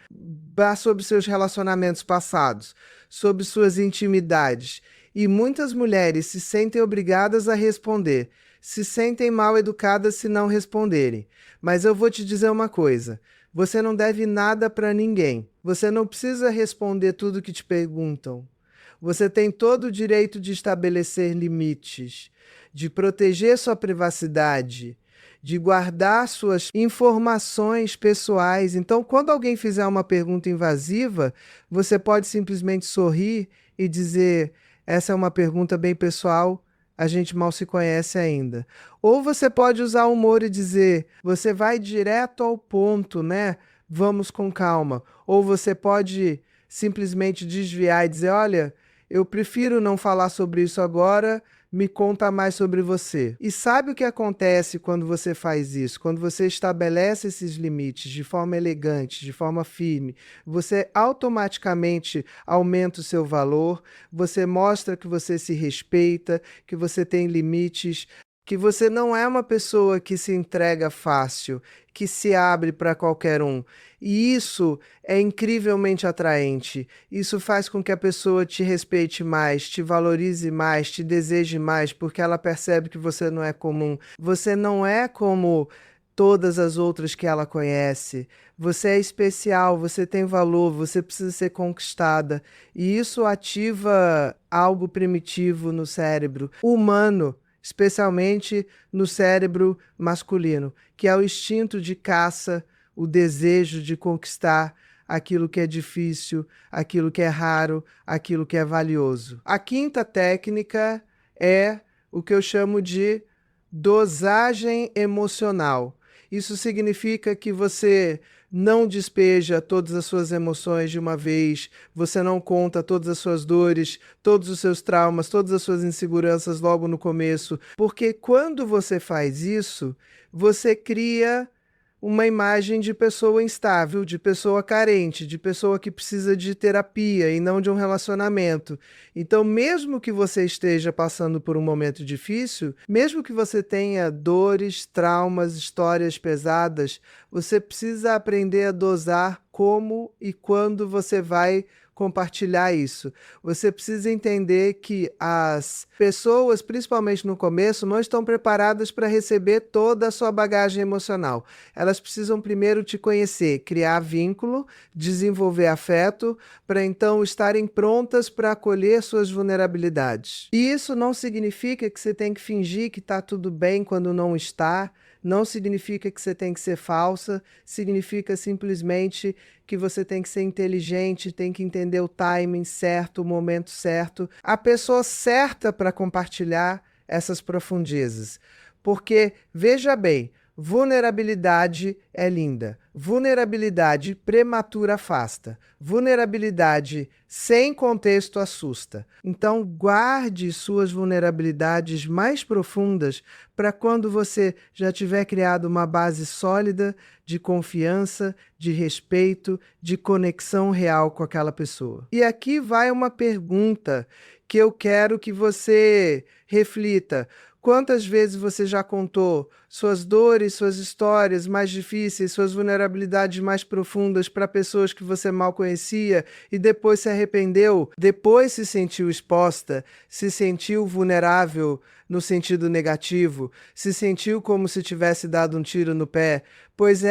sobre seus relacionamentos passados, sobre suas intimidades. E muitas mulheres se sentem obrigadas a responder, se sentem mal educadas se não responderem. Mas eu vou te dizer uma coisa: você não deve nada para ninguém. Você não precisa responder tudo que te perguntam. Você tem todo o direito de estabelecer limites, de proteger sua privacidade, de guardar suas informações pessoais. Então, quando alguém fizer uma pergunta invasiva, você pode simplesmente sorrir e dizer: essa é uma pergunta bem pessoal, a gente mal se conhece ainda. Ou você pode usar humor e dizer: você vai direto ao ponto, né? Vamos com calma. Ou você pode simplesmente desviar e dizer: olha, eu prefiro não falar sobre isso agora, me conta mais sobre você. E sabe o que acontece quando você faz isso? Quando você estabelece esses limites de forma elegante, de forma firme, você automaticamente aumenta o seu valor, você mostra que você se respeita, que você tem limites, que você não é uma pessoa que se entrega fácil, que se abre para qualquer um. E isso é incrivelmente atraente. Isso faz com que a pessoa te respeite mais, te valorize mais, te deseje mais, porque ela percebe que você não é comum. Você não é como todas as outras que ela conhece. Você é especial, você tem valor, você precisa ser conquistada. E isso ativa algo primitivo no cérebro humano, especialmente no cérebro masculino, que é o instinto de caça, o desejo de conquistar aquilo que é difícil, aquilo que é raro, aquilo que é valioso. A quinta técnica é o que eu chamo de dosagem emocional. Isso significa que você não despeja todas as suas emoções de uma vez, você não conta todas as suas dores, todos os seus traumas, todas as suas inseguranças logo no começo, porque quando você faz isso, você cria uma imagem de pessoa instável, de pessoa carente, de pessoa que precisa de terapia e não de um relacionamento. Então, mesmo que você esteja passando por um momento difícil, mesmo que você tenha dores, traumas, histórias pesadas, você precisa aprender a dosar como e quando você vai compartilhar isso. Você precisa entender que as pessoas, principalmente no começo, não estão preparadas para receber toda a sua bagagem emocional. Elas precisam primeiro te conhecer, criar vínculo, desenvolver afeto, para então estarem prontas para acolher suas vulnerabilidades. E isso não significa que você tem que fingir que está tudo bem quando não está. Não significa que você tem que ser falsa, significa simplesmente que você tem que ser inteligente, tem que entender o timing certo, o momento certo, a pessoa certa para compartilhar essas profundezas. Porque, veja bem, vulnerabilidade é linda. Vulnerabilidade prematura afasta. Vulnerabilidade sem contexto assusta. Então, guarde suas vulnerabilidades mais profundas para quando você já tiver criado uma base sólida de confiança, de respeito, de conexão real com aquela pessoa. E aqui vai uma pergunta que eu quero que você reflita. Quantas vezes você já contou suas dores, suas histórias mais difíceis, suas vulnerabilidades mais profundas para pessoas que você mal conhecia e depois se arrependeu, depois se sentiu exposta, se sentiu vulnerável no sentido negativo, se sentiu como se tivesse dado um tiro no pé? Pois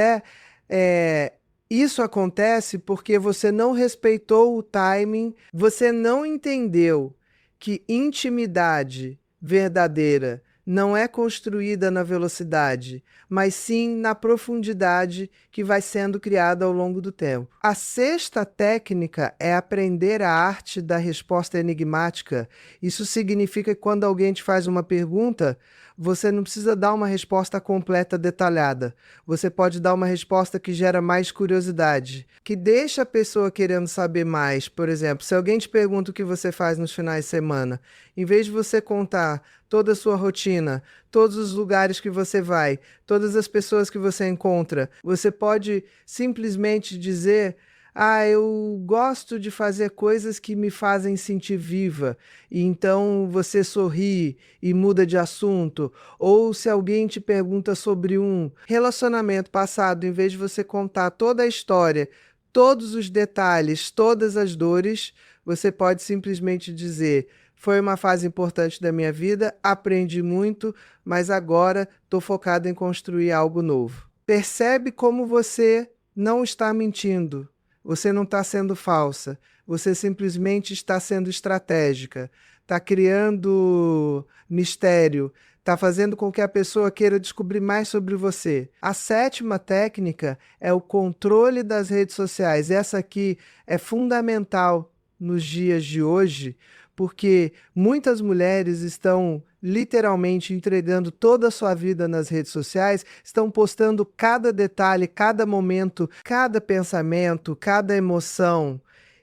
isso acontece porque você não respeitou o timing, você não entendeu que intimidade verdadeira não é construída na velocidade, mas sim na profundidade que vai sendo criada ao longo do tempo. A sexta técnica é aprender a arte da resposta enigmática. Isso significa que quando alguém te faz uma pergunta, você não precisa dar uma resposta completa, detalhada. Você pode dar uma resposta que gera mais curiosidade, que deixa a pessoa querendo saber mais. Por exemplo, se alguém te pergunta o que você faz nos finais de semana, em vez de você contar toda a sua rotina, todos os lugares que você vai, todas as pessoas que você encontra, você pode simplesmente dizer: eu gosto de fazer coisas que me fazem sentir viva. E então você sorri e muda de assunto. Ou se alguém te pergunta sobre um relacionamento passado, em vez de você contar toda a história, todos os detalhes, todas as dores, você pode simplesmente dizer: foi uma fase importante da minha vida, aprendi muito, mas agora estou focado em construir algo novo. Percebe como você não está mentindo. Você não está sendo falsa, você simplesmente está sendo estratégica, está criando mistério, está fazendo com que a pessoa queira descobrir mais sobre você. A sétima técnica é o controle das redes sociais. Essa aqui é fundamental nos dias de hoje, porque muitas mulheres estão literalmente entregando toda a sua vida nas redes sociais, estão postando cada detalhe, cada momento, cada pensamento, cada emoção.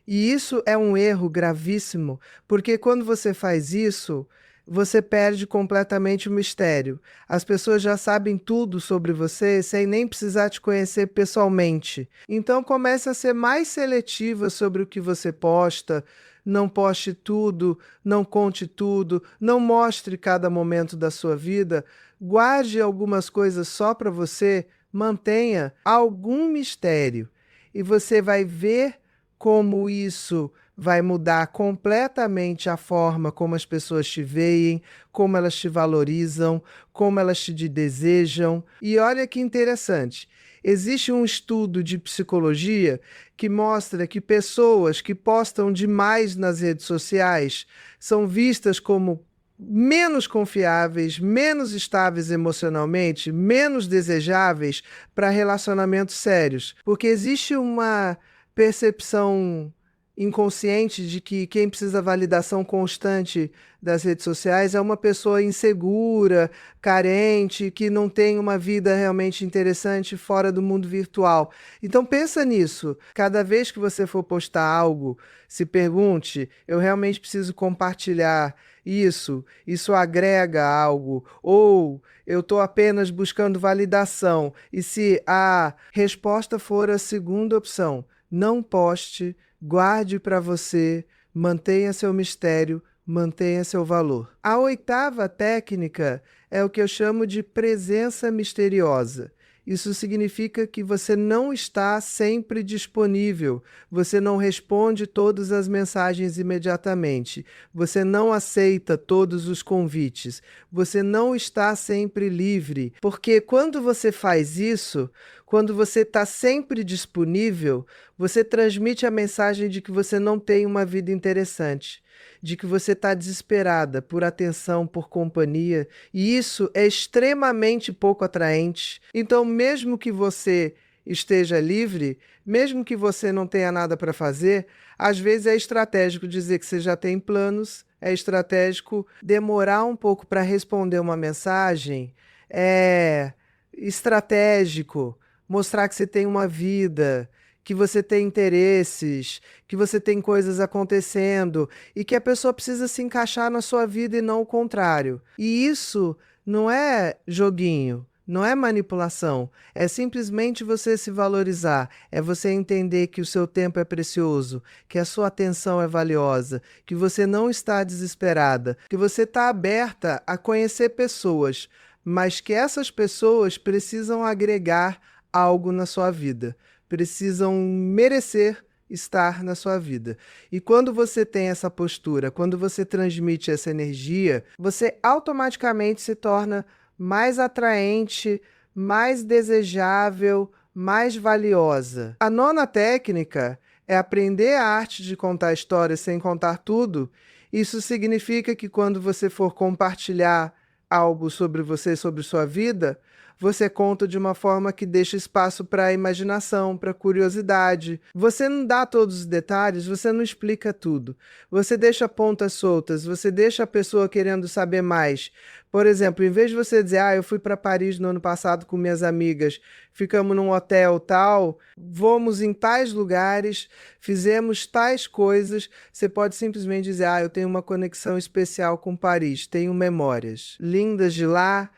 E isso é um erro gravíssimo, porque quando você faz isso, você perde completamente o mistério. As pessoas já sabem tudo sobre você sem nem precisar te conhecer pessoalmente. Então comece a ser mais seletiva sobre o que você posta. Não poste tudo, não conte tudo, não mostre cada momento da sua vida. Guarde algumas coisas só para você, mantenha algum mistério. E você vai ver como isso vai mudar completamente a forma como as pessoas te veem, como elas te valorizam, como elas te desejam. E olha que interessante. Existe um estudo de psicologia que mostra que pessoas que postam demais nas redes sociais são vistas como menos confiáveis, menos estáveis emocionalmente, menos desejáveis para relacionamentos sérios. Porque existe uma percepção inconsciente de que quem precisa validação constante das redes sociais é uma pessoa insegura, carente, que não tem uma vida realmente interessante fora do mundo virtual. Então pensa nisso. Cada vez que você for postar algo, se pergunte: eu realmente preciso compartilhar isso? Isso agrega algo? Ou eu estou apenas buscando validação? E se a resposta for a segunda opção, não poste, guarde para você, mantenha seu mistério, mantenha seu valor. A oitava técnica é o que eu chamo de presença misteriosa. Isso significa que você não está sempre disponível, você não responde todas as mensagens imediatamente, você não aceita todos os convites, você não está sempre livre, porque quando você faz isso, quando você está sempre disponível, você transmite a mensagem de que você não tem uma vida interessante, de que você está desesperada por atenção, por companhia, e isso é extremamente pouco atraente. Então, mesmo que você esteja livre, mesmo que você não tenha nada para fazer, às vezes é estratégico dizer que você já tem planos, é estratégico demorar um pouco para responder uma mensagem, é estratégico mostrar que você tem uma vida, que você tem interesses, que você tem coisas acontecendo e que a pessoa precisa se encaixar na sua vida e não o contrário. E isso não é joguinho, não é manipulação, é simplesmente você se valorizar, é você entender que o seu tempo é precioso, que a sua atenção é valiosa, que você não está desesperada, que você está aberta a conhecer pessoas, mas que essas pessoas precisam agregar algo na sua vida, precisam merecer estar na sua vida. E quando você tem essa postura, quando você transmite essa energia, você automaticamente se torna mais atraente, mais desejável, mais valiosa. A nona técnica é aprender a arte de contar histórias sem contar tudo. Isso significa que quando você for compartilhar algo sobre você, sobre sua vida, você conta de uma forma que deixa espaço para a imaginação, para a curiosidade. Você não dá todos os detalhes, você não explica tudo. Você deixa pontas soltas, você deixa a pessoa querendo saber mais. Por exemplo, em vez de você dizer: eu fui para Paris no ano passado com minhas amigas, ficamos num hotel tal, vamos em tais lugares, fizemos tais coisas, você pode simplesmente dizer: eu tenho uma conexão especial com Paris, tenho memórias lindas de lá.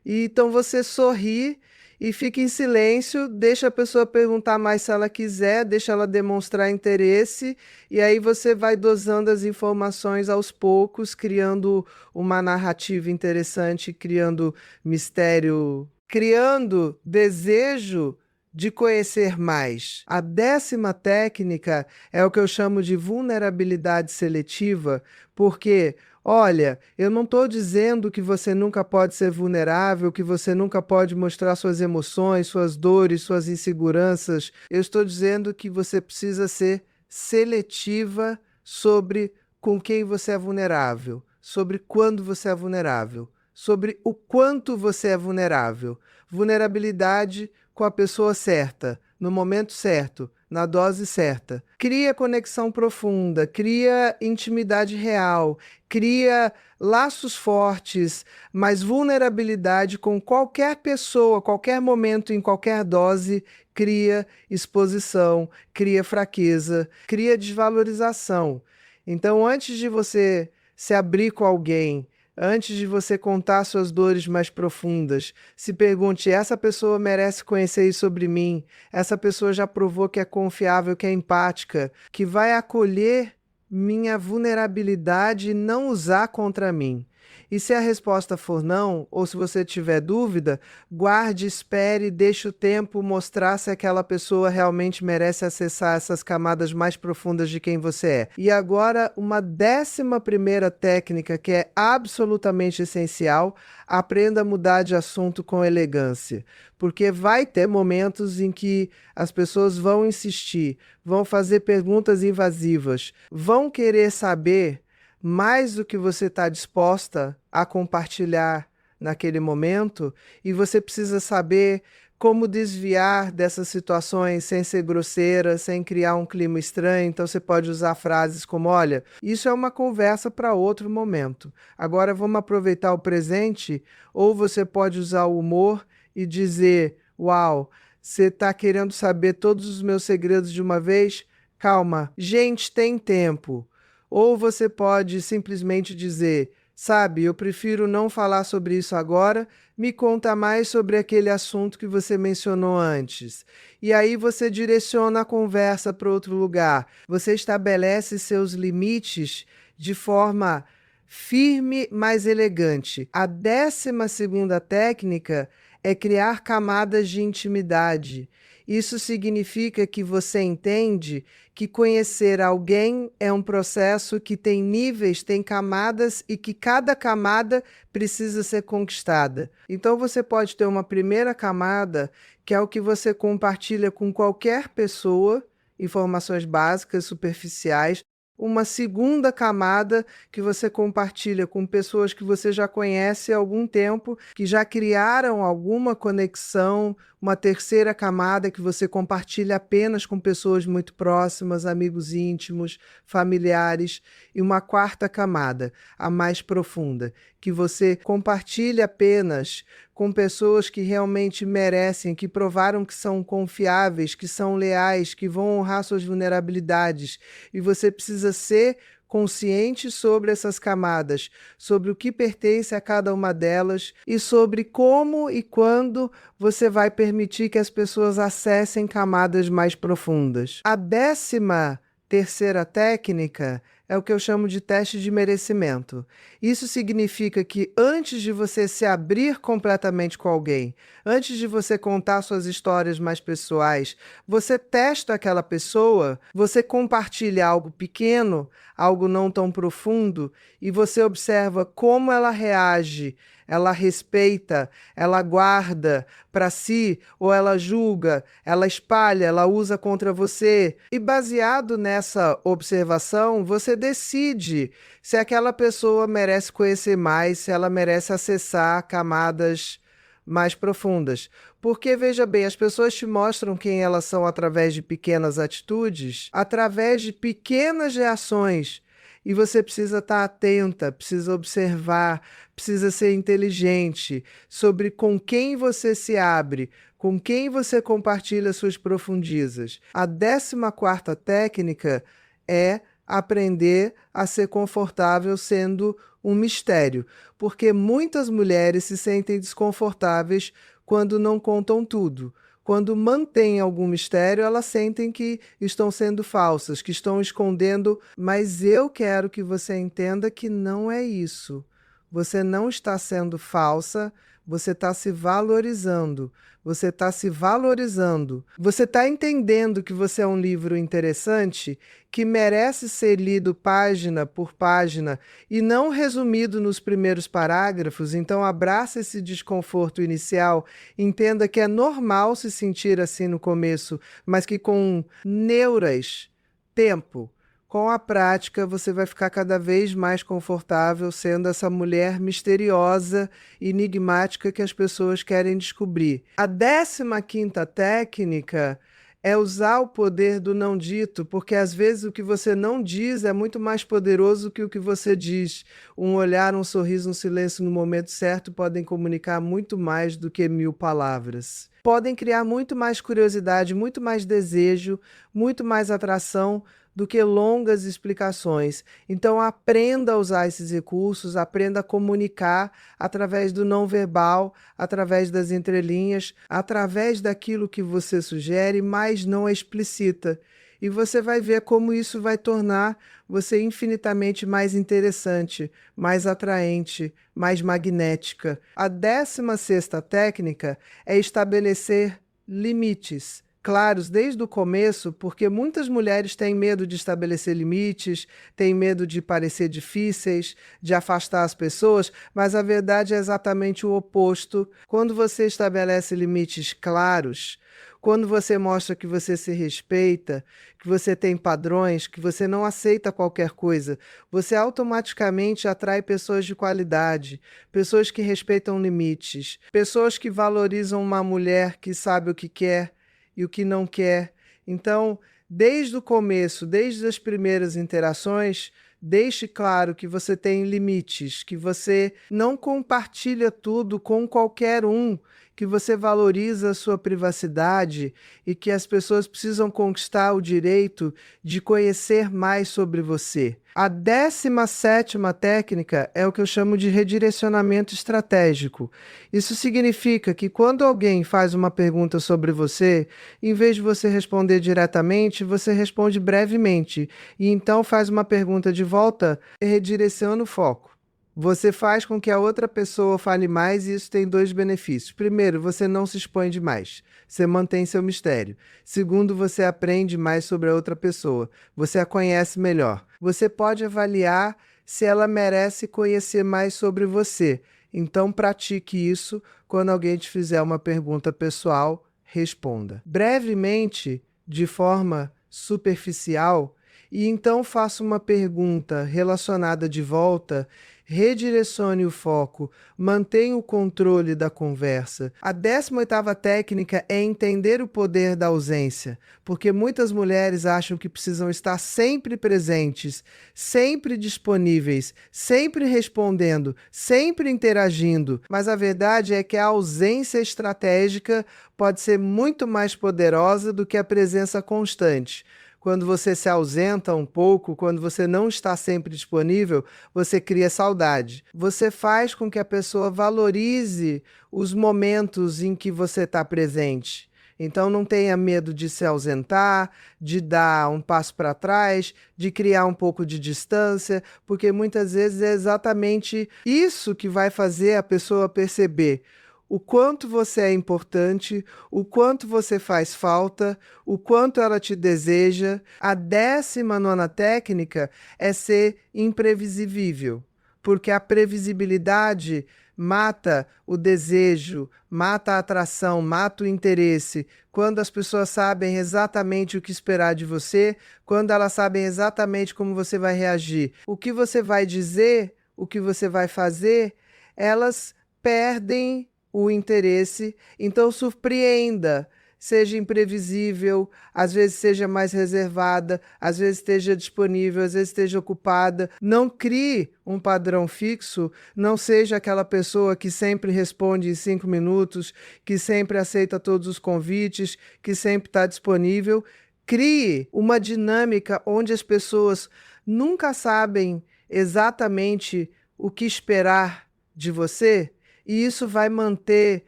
E então você sorri e fica em silêncio, deixa a pessoa perguntar mais se ela quiser, deixa ela demonstrar interesse, e aí você vai dosando as informações aos poucos, criando uma narrativa interessante, criando mistério, criando desejo de conhecer mais. A décima técnica é o que eu chamo de vulnerabilidade seletiva, porque olha, eu não estou dizendo que você nunca pode ser vulnerável, que você nunca pode mostrar suas emoções, suas dores, suas inseguranças. Eu estou dizendo que você precisa ser seletiva sobre com quem você é vulnerável, sobre quando você é vulnerável, sobre o quanto você é vulnerável. Vulnerabilidade com a pessoa certa, no momento certo, na dose certa. Cria conexão profunda, cria intimidade real, cria laços fortes, mas vulnerabilidade com qualquer pessoa, qualquer momento, em qualquer dose, cria exposição, cria fraqueza, cria desvalorização. Então, antes de você se abrir com alguém, antes de você contar suas dores mais profundas, se pergunte: essa pessoa merece conhecer isso sobre mim? Essa pessoa já provou que é confiável, que é empática, que vai acolher minha vulnerabilidade e não usar contra mim? E se a resposta for não, ou se você tiver dúvida, guarde, espere, deixe o tempo mostrar se aquela pessoa realmente merece acessar essas camadas mais profundas de quem você é. E agora, uma 11ª técnica que é absolutamente essencial: aprenda a mudar de assunto com elegância. Porque vai ter momentos em que as pessoas vão insistir, vão fazer perguntas invasivas, vão querer saber mais do que você está disposta a compartilhar naquele momento, e você precisa saber como desviar dessas situações sem ser grosseira, sem criar um clima estranho. Então você pode usar frases como: olha, isso é uma conversa para outro momento. Agora vamos aproveitar o presente. Ou você pode usar o humor e dizer: uau, você está querendo saber todos os meus segredos de uma vez? Calma, gente, tem tempo. Ou você pode simplesmente dizer: sabe, eu prefiro não falar sobre isso agora, me conta mais sobre aquele assunto que você mencionou antes. E aí você direciona a conversa para outro lugar. Você estabelece seus limites de forma firme, mas elegante. A 12ª técnica é criar camadas de intimidade. Isso significa que você entende que conhecer alguém é um processo que tem níveis, tem camadas e que cada camada precisa ser conquistada. Então você pode ter uma primeira camada, que é o que você compartilha com qualquer pessoa, informações básicas, superficiais. Uma segunda camada que você compartilha com pessoas que você já conhece há algum tempo, que já criaram alguma conexão. Uma terceira camada que você compartilha apenas com pessoas muito próximas, amigos íntimos, familiares. E uma quarta camada, a mais profunda, que você compartilha apenas com pessoas que realmente merecem, que provaram que são confiáveis, que são leais, que vão honrar suas vulnerabilidades. E você precisa ser consciente sobre essas camadas, sobre o que pertence a cada uma delas e sobre como e quando você vai permitir que as pessoas acessem camadas mais profundas. A 13ª técnica é o que eu chamo de teste de merecimento. Isso significa que antes de você se abrir completamente com alguém, antes de você contar suas histórias mais pessoais, você testa aquela pessoa, você compartilha algo pequeno, algo não tão profundo, e você observa como ela reage. Ela respeita, ela guarda para si, ou ela julga, ela espalha, ela usa contra você. E baseado nessa observação, você decide se aquela pessoa merece conhecer mais, se ela merece acessar camadas mais profundas. Porque, veja bem, as pessoas te mostram quem elas são através de pequenas atitudes, através de pequenas reações. E você precisa estar atenta, precisa observar, precisa ser inteligente sobre com quem você se abre, com quem você compartilha suas profundezas. A 14ª técnica é aprender a ser confortável sendo um mistério, porque muitas mulheres se sentem desconfortáveis quando não contam tudo. Quando mantêm algum mistério, elas sentem que estão sendo falsas, que estão escondendo, mas eu quero que você entenda que não é isso. Você não está sendo falsa, você está se valorizando. Você está se valorizando. Você está entendendo que você é um livro interessante, que merece ser lido página por página e não resumido nos primeiros parágrafos. Então, abraça esse desconforto inicial. Entenda que é normal se sentir assim no começo, mas que com neuras, tempo, com a prática, você vai ficar cada vez mais confortável sendo essa mulher misteriosa e enigmática que as pessoas querem descobrir. A 15ª técnica é usar o poder do não dito, porque às vezes o que você não diz é muito mais poderoso que o que você diz. Um olhar, um sorriso, um silêncio no momento certo podem comunicar muito mais do que 1000 palavras. Podem criar muito mais curiosidade, muito mais desejo, muito mais atração do que longas explicações. Então aprenda a usar esses recursos, aprenda a comunicar através do não verbal, através das entrelinhas, através daquilo que você sugere, mas não explicita. E você vai ver como isso vai tornar você infinitamente mais interessante, mais atraente, mais magnética. A 16ª técnica é estabelecer limites claros desde o começo, porque muitas mulheres têm medo de estabelecer limites, têm medo de parecer difíceis, de afastar as pessoas, mas a verdade é exatamente o oposto. Quando você estabelece limites claros, Quando você mostra que você se respeita, que você tem padrões, que você não aceita qualquer coisa, você automaticamente atrai pessoas de qualidade, pessoas que respeitam limites, pessoas que valorizam uma mulher que sabe o que quer e o que não quer. Então, desde o começo, desde as primeiras interações, deixe claro que você tem limites, que você não compartilha tudo com qualquer um, que você valoriza a sua privacidade e que as pessoas precisam conquistar o direito de conhecer mais sobre você. A 17ª técnica é o que eu chamo de redirecionamento estratégico. Isso significa que quando alguém faz uma pergunta sobre você, em vez de você responder diretamente, você responde brevemente e então faz uma pergunta de volta e redireciona o foco. Você faz com que a outra pessoa fale mais e isso tem 2 benefícios. Primeiro, você não se expõe demais. Você mantém seu mistério. Segundo, você aprende mais sobre a outra pessoa. Você a conhece melhor. Você pode avaliar se ela merece conhecer mais sobre você. Então, pratique isso. Quando alguém te fizer uma pergunta pessoal, responda. Brevemente, de forma superficial, e então faça uma pergunta relacionada de volta. Redirecione o foco, mantenha o controle da conversa. A 18ª técnica é entender o poder da ausência, porque muitas mulheres acham que precisam estar sempre presentes, sempre disponíveis, sempre respondendo, sempre interagindo, mas a verdade é que a ausência estratégica pode ser muito mais poderosa do que a presença constante. Quando você se ausenta um pouco, quando você não está sempre disponível, você cria saudade. Você faz com que a pessoa valorize os momentos em que você está presente. Então não tenha medo de se ausentar, de dar um passo para trás, de criar um pouco de distância, porque muitas vezes é exatamente isso que vai fazer a pessoa perceber o quanto você é importante, o quanto você faz falta, o quanto ela te deseja. A 19ª técnica é ser imprevisível, porque a previsibilidade mata o desejo, mata a atração, mata o interesse. Quando as pessoas sabem exatamente o que esperar de você, quando elas sabem exatamente como você vai reagir, o que você vai dizer, o que você vai fazer, elas perdem o interesse. Então surpreenda, seja imprevisível, às vezes seja mais reservada, às vezes esteja disponível, às vezes esteja ocupada. Não crie um padrão fixo, não seja aquela pessoa que sempre responde em 5 minutos, que sempre aceita todos os convites, que sempre está disponível. Crie uma dinâmica onde as pessoas nunca sabem exatamente o que esperar de você. E isso vai manter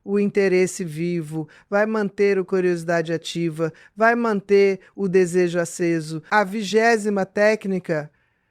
o interesse vivo, vai manter a curiosidade ativa, vai manter o desejo aceso. A 20ª técnica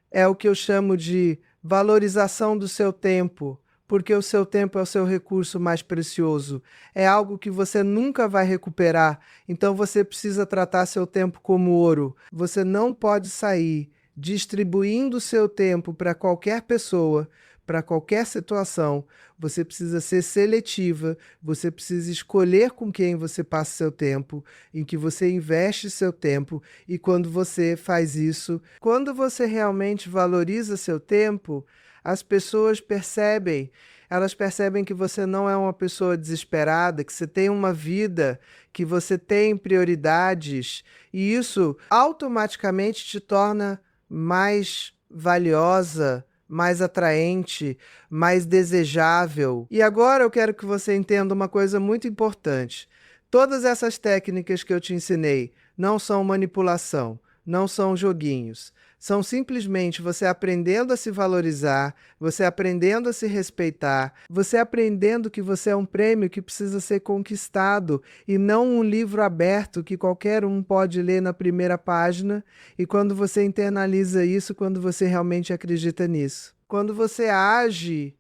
é o que eu chamo de valorização do seu tempo, porque o seu tempo é o seu recurso mais precioso. É algo que você nunca vai recuperar, então você precisa tratar seu tempo como ouro. Você não pode sair distribuindo o seu tempo para qualquer pessoa, para qualquer situação. Você precisa ser seletiva, você precisa escolher com quem você passa seu tempo, em que você investe seu tempo, e quando você faz isso, quando você realmente valoriza seu tempo, as pessoas percebem, elas percebem que você não é uma pessoa desesperada, que você tem uma vida, que você tem prioridades, e isso automaticamente te torna mais valiosa, mais atraente, mais desejável. E agora eu quero que você entenda uma coisa muito importante. Todas essas técnicas que eu te ensinei não são manipulação, não são joguinhos. São simplesmente você aprendendo a se valorizar, você aprendendo a se respeitar, você aprendendo que você é um prêmio que precisa ser conquistado e não um livro aberto que qualquer um pode ler na primeira página. E quando você internaliza isso, quando você realmente acredita nisso. Quando você age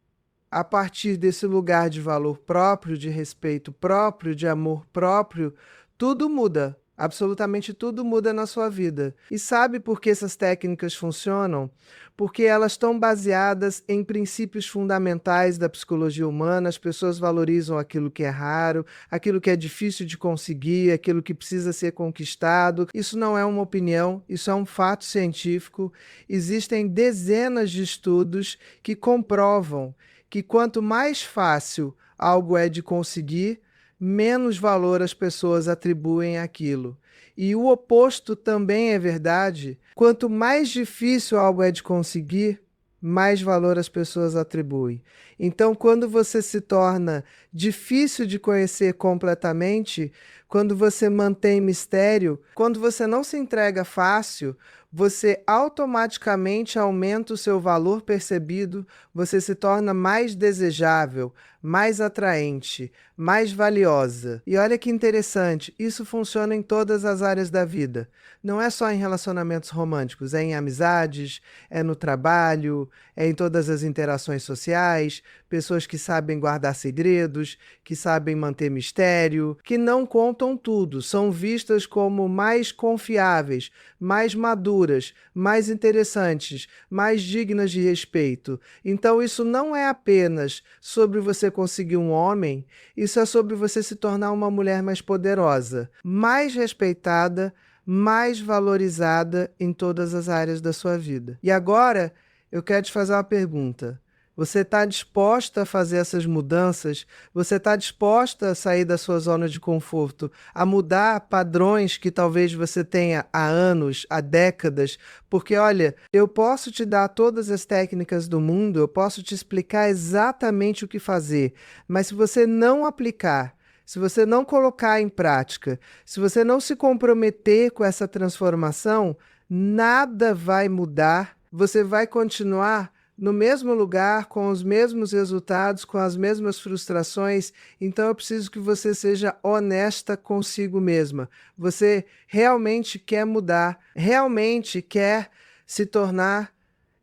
a partir desse lugar de valor próprio, de respeito próprio, de amor próprio, tudo muda. Absolutamente tudo muda na sua vida. E sabe por que essas técnicas funcionam? Porque elas estão baseadas em princípios fundamentais da psicologia humana. As pessoas valorizam aquilo que é raro, aquilo que é difícil de conseguir, aquilo que precisa ser conquistado. Isso não é uma opinião, isso é um fato científico. Existem dezenas de estudos que comprovam que quanto mais fácil algo é de conseguir, menos valor as pessoas atribuem àquilo. E o oposto também é verdade. Quanto mais difícil algo é de conseguir, mais valor as pessoas atribuem. Então, quando você se torna difícil de conhecer completamente, quando você mantém mistério, quando você não se entrega fácil, você automaticamente aumenta o seu valor percebido, você se torna mais desejável, mais atraente, mais valiosa. E olha que interessante, isso funciona em todas as áreas da vida. Não é só em relacionamentos românticos, é em amizades, é no trabalho, é em todas as interações sociais, pessoas que sabem guardar segredos, que sabem manter mistério, que não contam tudo, são vistas como mais confiáveis, mais maduras, mais interessantes, mais dignas de respeito. Então, isso não é apenas sobre você conseguir um homem, isso é sobre você se tornar uma mulher mais poderosa, mais respeitada, mais valorizada em todas as áreas da sua vida. E agora, eu quero te fazer uma pergunta. Você está disposta a fazer essas mudanças? Você está disposta a sair da sua zona de conforto, a mudar padrões que talvez você tenha há anos, há décadas? Porque, olha, eu posso te dar todas as técnicas do mundo, eu posso te explicar exatamente o que fazer, mas se você não aplicar, se você não colocar em prática, se você não se comprometer com essa transformação, nada vai mudar. Você vai continuar no mesmo lugar, com os mesmos resultados, com as mesmas frustrações. Então eu preciso que você seja honesta consigo mesma. Você realmente quer mudar, realmente quer se tornar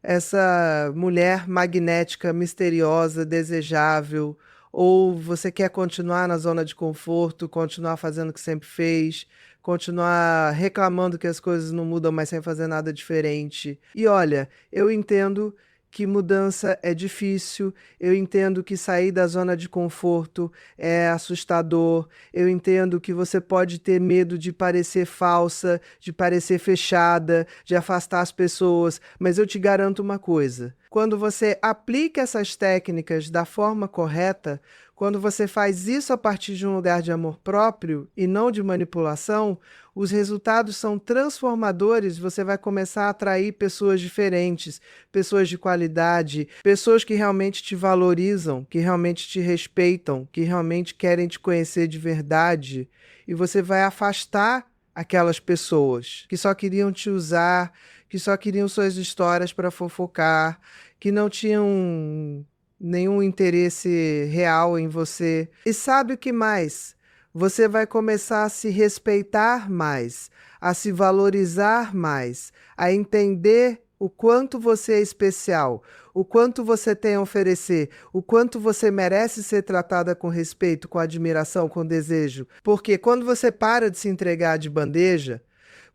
essa mulher magnética, misteriosa, desejável, ou você quer continuar na zona de conforto, continuar fazendo o que sempre fez, continuar reclamando que as coisas não mudam, mas sem fazer nada diferente. E olha, eu entendo que mudança é difícil, eu entendo que sair da zona de conforto é assustador, eu entendo que você pode ter medo de parecer falsa, de parecer fechada, de afastar as pessoas, mas eu te garanto uma coisa: quando você aplica essas técnicas da forma correta, quando você faz isso a partir de um lugar de amor próprio e não de manipulação, os resultados são transformadores. Você vai começar a atrair pessoas diferentes, pessoas de qualidade, pessoas que realmente te valorizam, que realmente te respeitam, que realmente querem te conhecer de verdade. E você vai afastar aquelas pessoas que só queriam te usar, que só queriam suas histórias para fofocar, que não tinham nenhum interesse real em você. E sabe o que mais? Você vai começar a se respeitar mais, a se valorizar mais, a entender o quanto você é especial, o quanto você tem a oferecer, o quanto você merece ser tratada com respeito, com admiração, com desejo. Porque quando você para de se entregar de bandeja,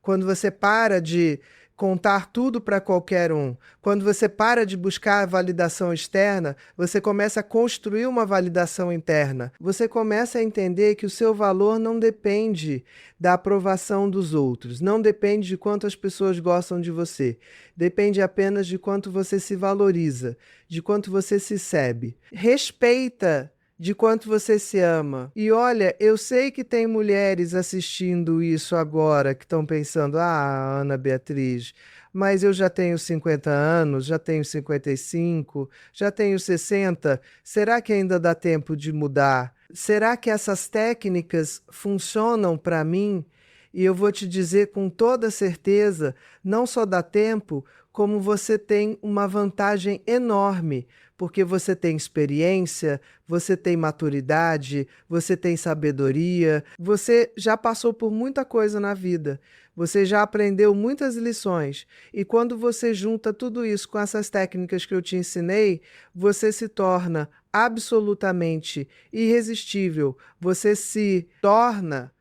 quando você para de contar tudo para qualquer um, quando você para de buscar a validação externa, você começa a construir uma validação interna. Você começa a entender que o seu valor não depende da aprovação dos outros, não depende de quanto as pessoas gostam de você, depende apenas de quanto você se valoriza, de quanto você se sabe. Respeita de quanto você se ama. E olha, eu sei que tem mulheres assistindo isso agora que estão pensando: ah, Ana Beatriz, mas eu já tenho 50 anos, já tenho 55, já tenho 60. Será que ainda dá tempo de mudar? Será que essas técnicas funcionam para mim? E eu vou te dizer com toda certeza, não só dá tempo, como você tem uma vantagem enorme, porque você tem experiência, você tem maturidade, você tem sabedoria, você já passou por muita coisa na vida, você já aprendeu muitas lições. E quando você junta tudo isso com essas técnicas que eu te ensinei, você se torna absolutamente irresistível, você se torna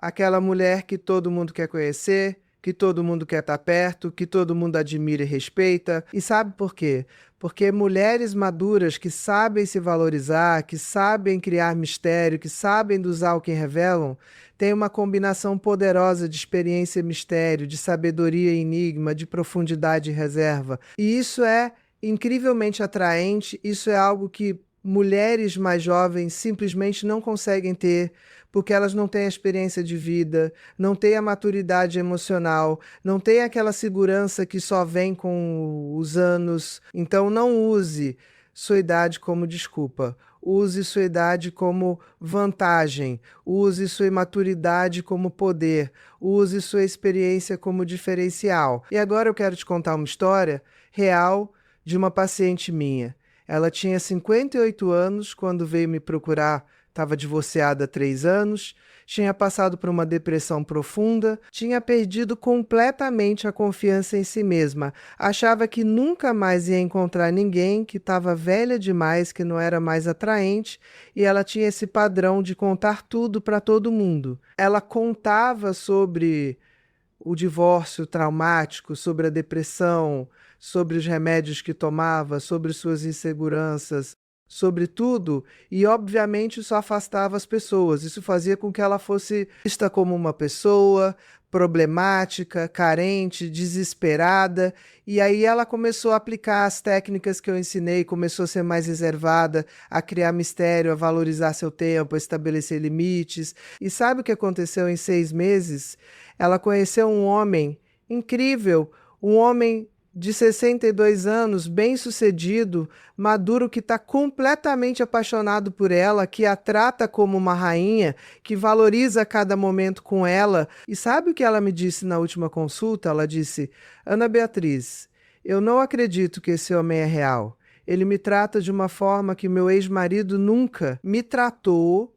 aquela mulher que todo mundo quer conhecer, que todo mundo quer estar perto, que todo mundo admira e respeita. E sabe por quê? Porque mulheres maduras que sabem se valorizar, que sabem criar mistério, que sabem usar o que revelam, têm uma combinação poderosa de experiência e mistério, de sabedoria e enigma, de profundidade e reserva. E isso é incrivelmente atraente, isso é algo que mulheres mais jovens simplesmente não conseguem ter, porque elas não têm a experiência de vida, não têm a maturidade emocional, não têm aquela segurança que só vem com os anos. Então não use sua idade como desculpa. Use sua idade como vantagem. Use sua imaturidade como poder. Use sua experiência como diferencial. E agora eu quero te contar uma história real de uma paciente minha. Ela tinha 58 anos quando veio me procurar, estava divorciada há 3 anos, tinha passado por uma depressão profunda, tinha perdido completamente a confiança em si mesma, achava que nunca mais ia encontrar ninguém, que estava velha demais, que não era mais atraente, e ela tinha esse padrão de contar tudo para todo mundo. Ela contava sobre o divórcio traumático, sobre a depressão, sobre os remédios que tomava, sobre suas inseguranças, sobre tudo, e obviamente isso afastava as pessoas. Isso fazia com que ela fosse vista como uma pessoa problemática, carente, desesperada, e aí ela começou a aplicar as técnicas que eu ensinei, começou a ser mais reservada, a criar mistério, a valorizar seu tempo, a estabelecer limites. E sabe o que aconteceu em 6 meses? Ela conheceu um homem incrível, um homem de 62 anos, bem-sucedido, maduro, que está completamente apaixonado por ela, que a trata como uma rainha, que valoriza cada momento com ela. E sabe o que ela me disse na última consulta? Ela disse: Ana Beatriz, eu não acredito que esse homem é real. Ele me trata de uma forma que meu ex-marido nunca me tratou,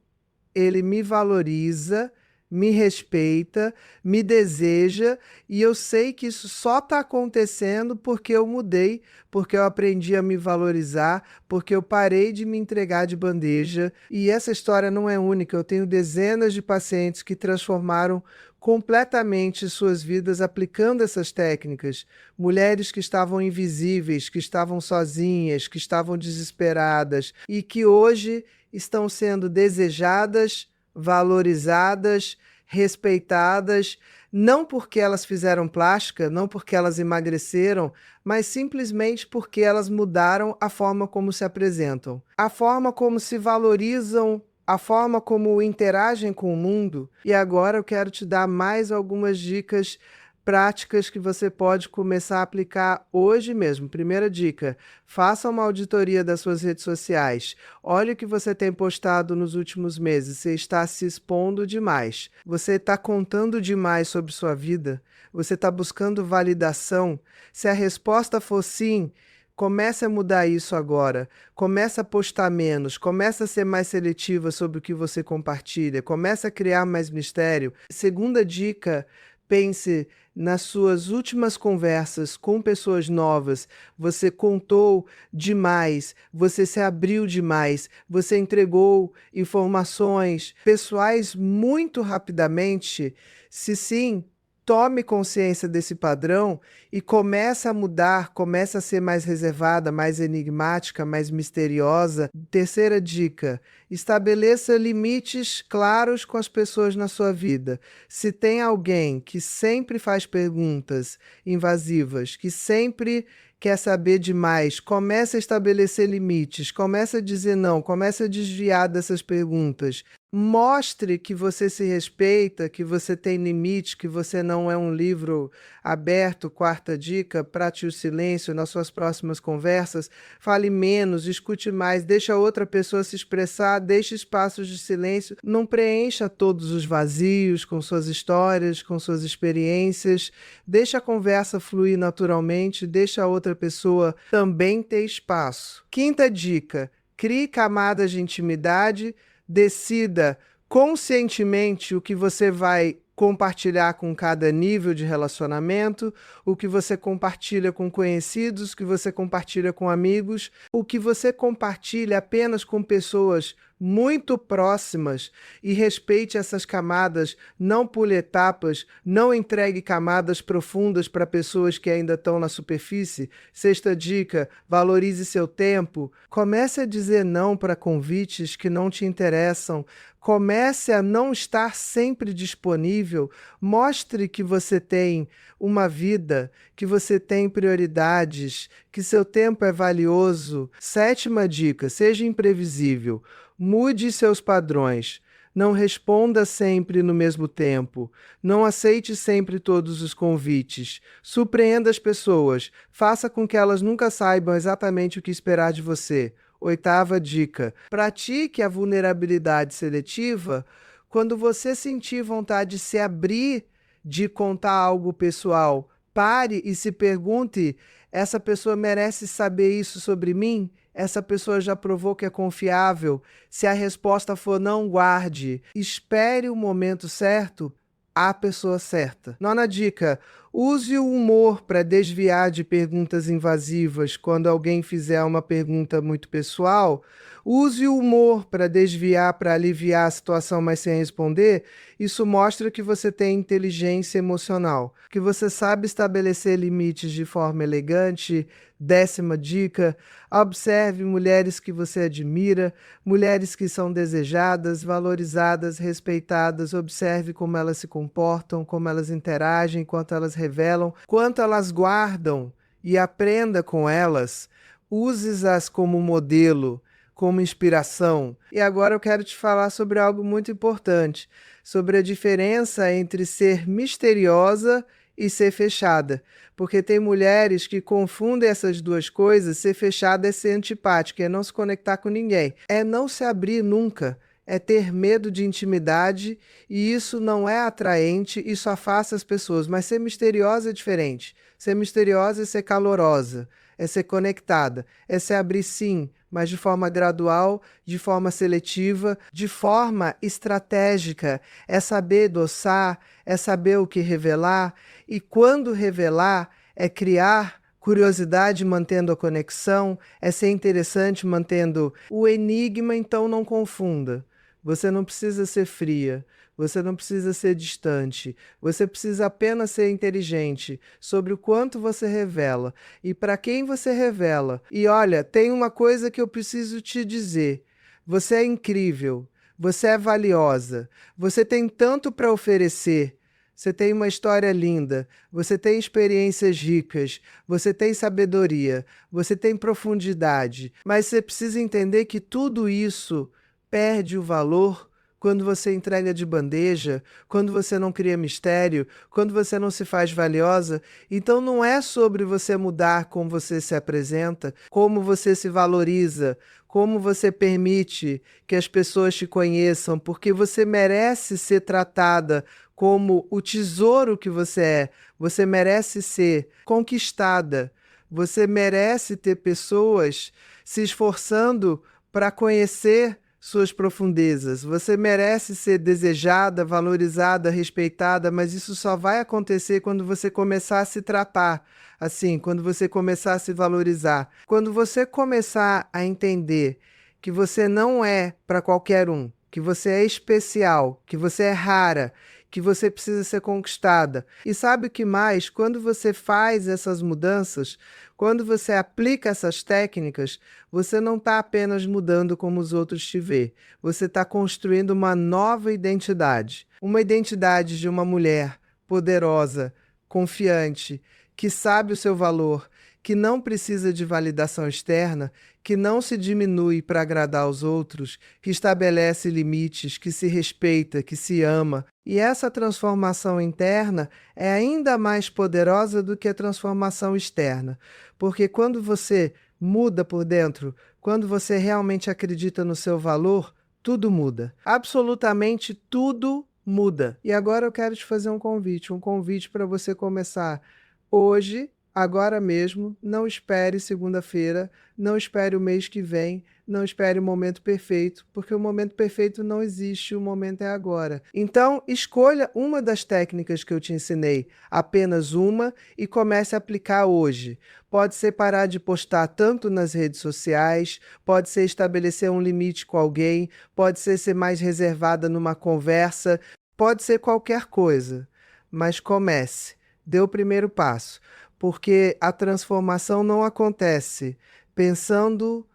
ele me valoriza, me respeita, me deseja, e eu sei que isso só está acontecendo porque eu mudei, porque eu aprendi a me valorizar, porque eu parei de me entregar de bandeja. E essa história não é única, eu tenho dezenas de pacientes que transformaram completamente suas vidas aplicando essas técnicas. Mulheres que estavam invisíveis, que estavam sozinhas, que estavam desesperadas e que hoje estão sendo desejadas, valorizadas, respeitadas, não porque elas fizeram plástica, não porque elas emagreceram, mas simplesmente porque elas mudaram a forma como se apresentam, a forma como se valorizam, a forma como interagem com o mundo. E agora eu quero te dar mais algumas dicas práticas que você pode começar a aplicar hoje mesmo. Primeira dica: faça uma auditoria das suas redes sociais. Olhe o que você tem postado nos últimos meses. Você está se expondo demais. Você está contando demais sobre sua vida. Você está buscando validação. Se a resposta for sim, comece a mudar isso agora. Comece a postar menos. Comece a ser mais seletiva sobre o que você compartilha. Comece a criar mais mistério. Segunda dica: pense nas suas últimas conversas com pessoas novas. Você contou demais, você se abriu demais, você entregou informações pessoais muito rapidamente. Se sim, tome consciência desse padrão e comece a mudar, comece a ser mais reservada, mais enigmática, mais misteriosa. Terceira dica: estabeleça limites claros com as pessoas na sua vida. Se tem alguém que sempre faz perguntas invasivas, que sempre quer saber demais, comece a estabelecer limites, comece a dizer não, comece a desviar dessas perguntas. Mostre que você se respeita, que você tem limite, que você não é um livro aberto. Quarta dica: prate o silêncio nas suas próximas conversas. Fale menos, escute mais, deixe a outra pessoa se expressar, deixe espaços de silêncio. Não preencha todos os vazios com suas histórias, com suas experiências. Deixe a conversa fluir naturalmente, deixe a outra pessoa também ter espaço. Quinta dica: crie camadas de intimidade. Decida conscientemente o que você vai compartilhar com cada nível de relacionamento, o que você compartilha com conhecidos, o que você compartilha com amigos, o que você compartilha apenas com pessoas muito próximas e respeite essas camadas, não pule etapas, não entregue camadas profundas para pessoas que ainda estão na superfície. Sexta dica, valorize seu tempo. Comece a dizer não para convites que não te interessam. Comece a não estar sempre disponível. Mostre que você tem uma vida, que você tem prioridades, que seu tempo é valioso. Sétima dica, seja imprevisível. Mude seus padrões. Não responda sempre no mesmo tempo. Não aceite sempre todos os convites. Surpreenda as pessoas. Faça com que elas nunca saibam exatamente o que esperar de você. Oitava dica: pratique a vulnerabilidade seletiva quando você sentir vontade de se abrir, de contar algo pessoal. Pare e se pergunte: essa pessoa merece saber isso sobre mim? Essa pessoa já provou que é confiável? Se a resposta for não, guarde. Espere o momento certo, a pessoa certa. Nona dica: use o humor para desviar de perguntas invasivas. Quando alguém fizer uma pergunta muito pessoal, use o humor para desviar, para aliviar a situação, mas sem responder. Isso mostra que você tem inteligência emocional, que você sabe estabelecer limites de forma elegante. Décima dica: observe mulheres que você admira, mulheres que são desejadas, valorizadas, respeitadas. Observe como elas se comportam, como elas interagem, quanto elas revelam, quanto elas guardam, e aprenda com elas. Use-as como modelo, como inspiração. E agora eu quero te falar sobre algo muito importante, sobre a diferença entre ser misteriosa e ser fechada. Porque tem mulheres que confundem essas duas coisas. Ser fechada é ser antipática, é não se conectar com ninguém, é não se abrir nunca, é ter medo de intimidade, e isso não é atraente, isso afasta as pessoas. Mas ser misteriosa é diferente. Ser misteriosa é ser calorosa, é ser conectada, é se abrir sim, mas de forma gradual, de forma seletiva, de forma estratégica. É saber dosar, é saber o que revelar, e quando revelar, é criar curiosidade mantendo a conexão, é ser interessante mantendo o enigma. Então não confunda. Você não precisa ser fria, você não precisa ser distante, você precisa apenas ser inteligente sobre o quanto você revela e para quem você revela. E olha, tem uma coisa que eu preciso te dizer: você é incrível, você é valiosa, você tem tanto para oferecer. Você tem uma história linda, você tem experiências ricas, você tem sabedoria, você tem profundidade, mas você precisa entender que tudo isso perde o valor quando você entrega de bandeja, quando você não cria mistério, quando você não se faz valiosa. Então não é sobre você mudar como você se apresenta, como você se valoriza, como você permite que as pessoas te conheçam, porque você merece ser tratada como o tesouro que você é. Você merece ser conquistada. Você merece ter pessoas se esforçando para conhecer suas profundezas. Você merece ser desejada, valorizada, respeitada, mas isso só vai acontecer quando você começar a se tratar assim, quando você começar a se valorizar, quando você começar a entender que você não é para qualquer um, que você é especial, que você é rara, que você precisa ser conquistada. E sabe o que mais? Quando você faz essas mudanças, quando você aplica essas técnicas, você não está apenas mudando como os outros te vê. Você está construindo uma nova identidade. Uma identidade de uma mulher poderosa, confiante, que sabe o seu valor, que não precisa de validação externa, que não se diminui para agradar aos outros, que estabelece limites, que se respeita, que se ama. E essa transformação interna é ainda mais poderosa do que a transformação externa, porque quando você muda por dentro, quando você realmente acredita no seu valor, tudo muda. Absolutamente tudo muda. E agora eu quero te fazer um convite para você começar hoje agora mesmo, não espere segunda-feira, não espere o mês que vem, não espere o momento perfeito, porque o momento perfeito não existe, o momento é agora. Então, escolha uma das técnicas que eu te ensinei, apenas uma, e comece a aplicar hoje. Pode ser parar de postar tanto nas redes sociais, pode ser estabelecer um limite com alguém, pode ser mais reservada numa conversa, pode ser qualquer coisa, mas comece, dê o primeiro passo, porque a transformação não acontece pensando,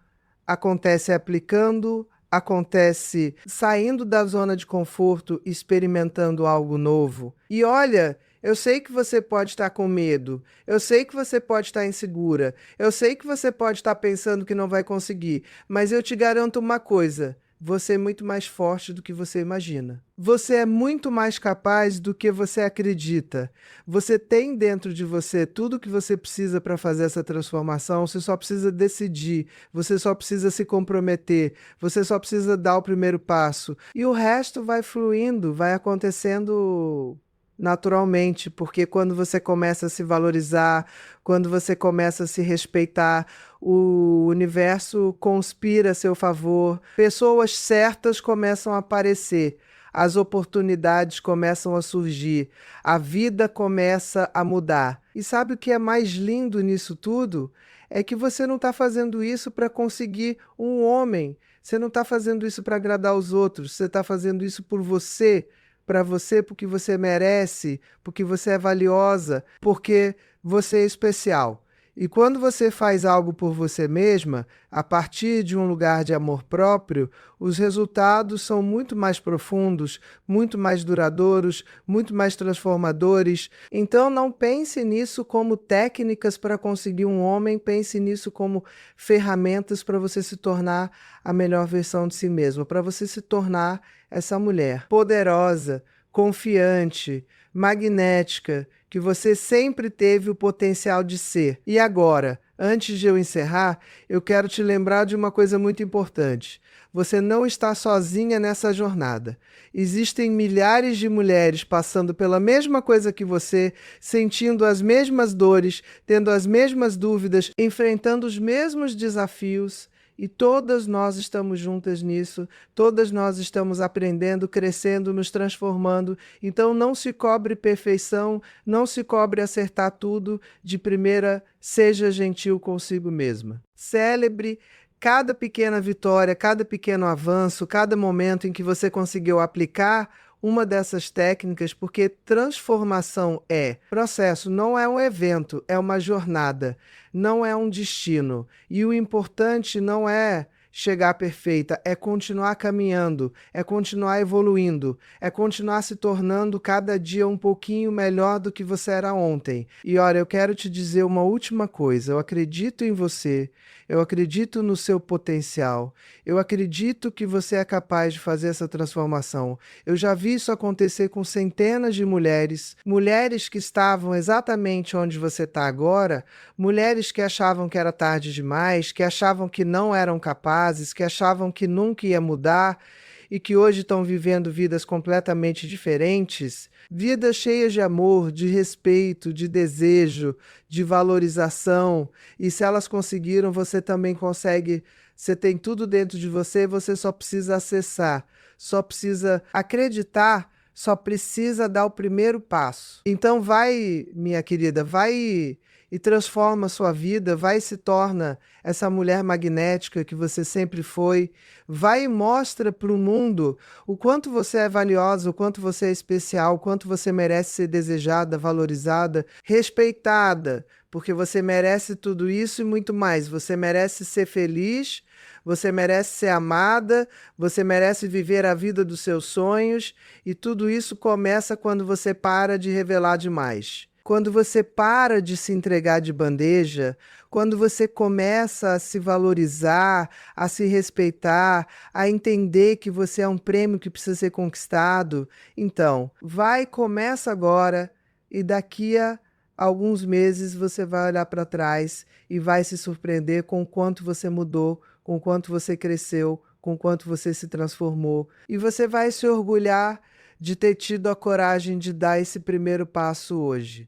acontece aplicando, acontece saindo da zona de conforto, experimentando algo novo. E olha, eu sei que você pode estar com medo, eu sei que você pode estar insegura, eu sei que você pode estar pensando que não vai conseguir, mas eu te garanto uma coisa: você é muito mais forte do que você imagina. Você é muito mais capaz do que você acredita. Você tem dentro de você tudo o que você precisa para fazer essa transformação, você só precisa decidir, você só precisa se comprometer, você só precisa dar o primeiro passo. E o resto vai fluindo, vai acontecendo naturalmente, porque quando você começa a se valorizar, quando você começa a se respeitar, o universo conspira a seu favor, pessoas certas começam a aparecer, as oportunidades começam a surgir, a vida começa a mudar. E sabe o que é mais lindo nisso tudo? É que você não está fazendo isso para conseguir um homem, você não está fazendo isso para agradar os outros, você está fazendo isso por você, para você, porque você merece, porque você é valiosa, porque você é especial. E quando você faz algo por você mesma, a partir de um lugar de amor próprio, os resultados são muito mais profundos, muito mais duradouros, muito mais transformadores. Então não pense nisso como técnicas para conseguir um homem, pense nisso como ferramentas para você se tornar a melhor versão de si mesmo, para você se tornar essa mulher poderosa, confiante, magnética, que você sempre teve o potencial de ser. E agora, antes de eu encerrar, eu quero te lembrar de uma coisa muito importante. Você não está sozinha nessa jornada. Existem milhares de mulheres passando pela mesma coisa que você, sentindo as mesmas dores, tendo as mesmas dúvidas, enfrentando os mesmos desafios. E todas nós estamos juntas nisso, todas nós estamos aprendendo, crescendo, nos transformando. Então não se cobre perfeição, não se cobre acertar tudo. De primeira, seja gentil consigo mesma. Celebre cada pequena vitória, cada pequeno avanço, cada momento em que você conseguiu aplicar uma dessas técnicas, porque transformação é processo, não é um evento, é uma jornada, não é um destino. E o importante não é chegar perfeita, é continuar caminhando, é continuar evoluindo, é continuar se tornando cada dia um pouquinho melhor do que você era ontem. E olha, eu quero te dizer uma última coisa: eu acredito em você, eu acredito no seu potencial, eu acredito que você é capaz de fazer essa transformação. Eu já vi isso acontecer com centenas de mulheres, mulheres que estavam exatamente onde você está agora, mulheres que achavam que era tarde demais, que achavam que não eram capazes, que achavam que nunca ia mudar e que hoje estão vivendo vidas completamente diferentes, vidas cheias de amor, de respeito, de desejo, de valorização. E se elas conseguiram, você também consegue. Você tem tudo dentro de você, você só precisa acessar, só precisa acreditar, só precisa dar o primeiro passo. Então vai, minha querida, vai e transforma a sua vida, vai e se torna essa mulher magnética que você sempre foi, vai e mostra para o mundo o quanto você é valiosa, o quanto você é especial, o quanto você merece ser desejada, valorizada, respeitada, porque você merece tudo isso e muito mais. Você merece ser feliz, você merece ser amada, você merece viver a vida dos seus sonhos, e tudo isso começa quando você para de revelar demais. Quando você para de se entregar de bandeja, quando você começa a se valorizar, a se respeitar, a entender que você é um prêmio que precisa ser conquistado, então, vai, começa agora, e daqui a alguns meses você vai olhar para trás e vai se surpreender com o quanto você mudou, com o quanto você cresceu, com o quanto você se transformou. E você vai se orgulhar de ter tido a coragem de dar esse primeiro passo hoje.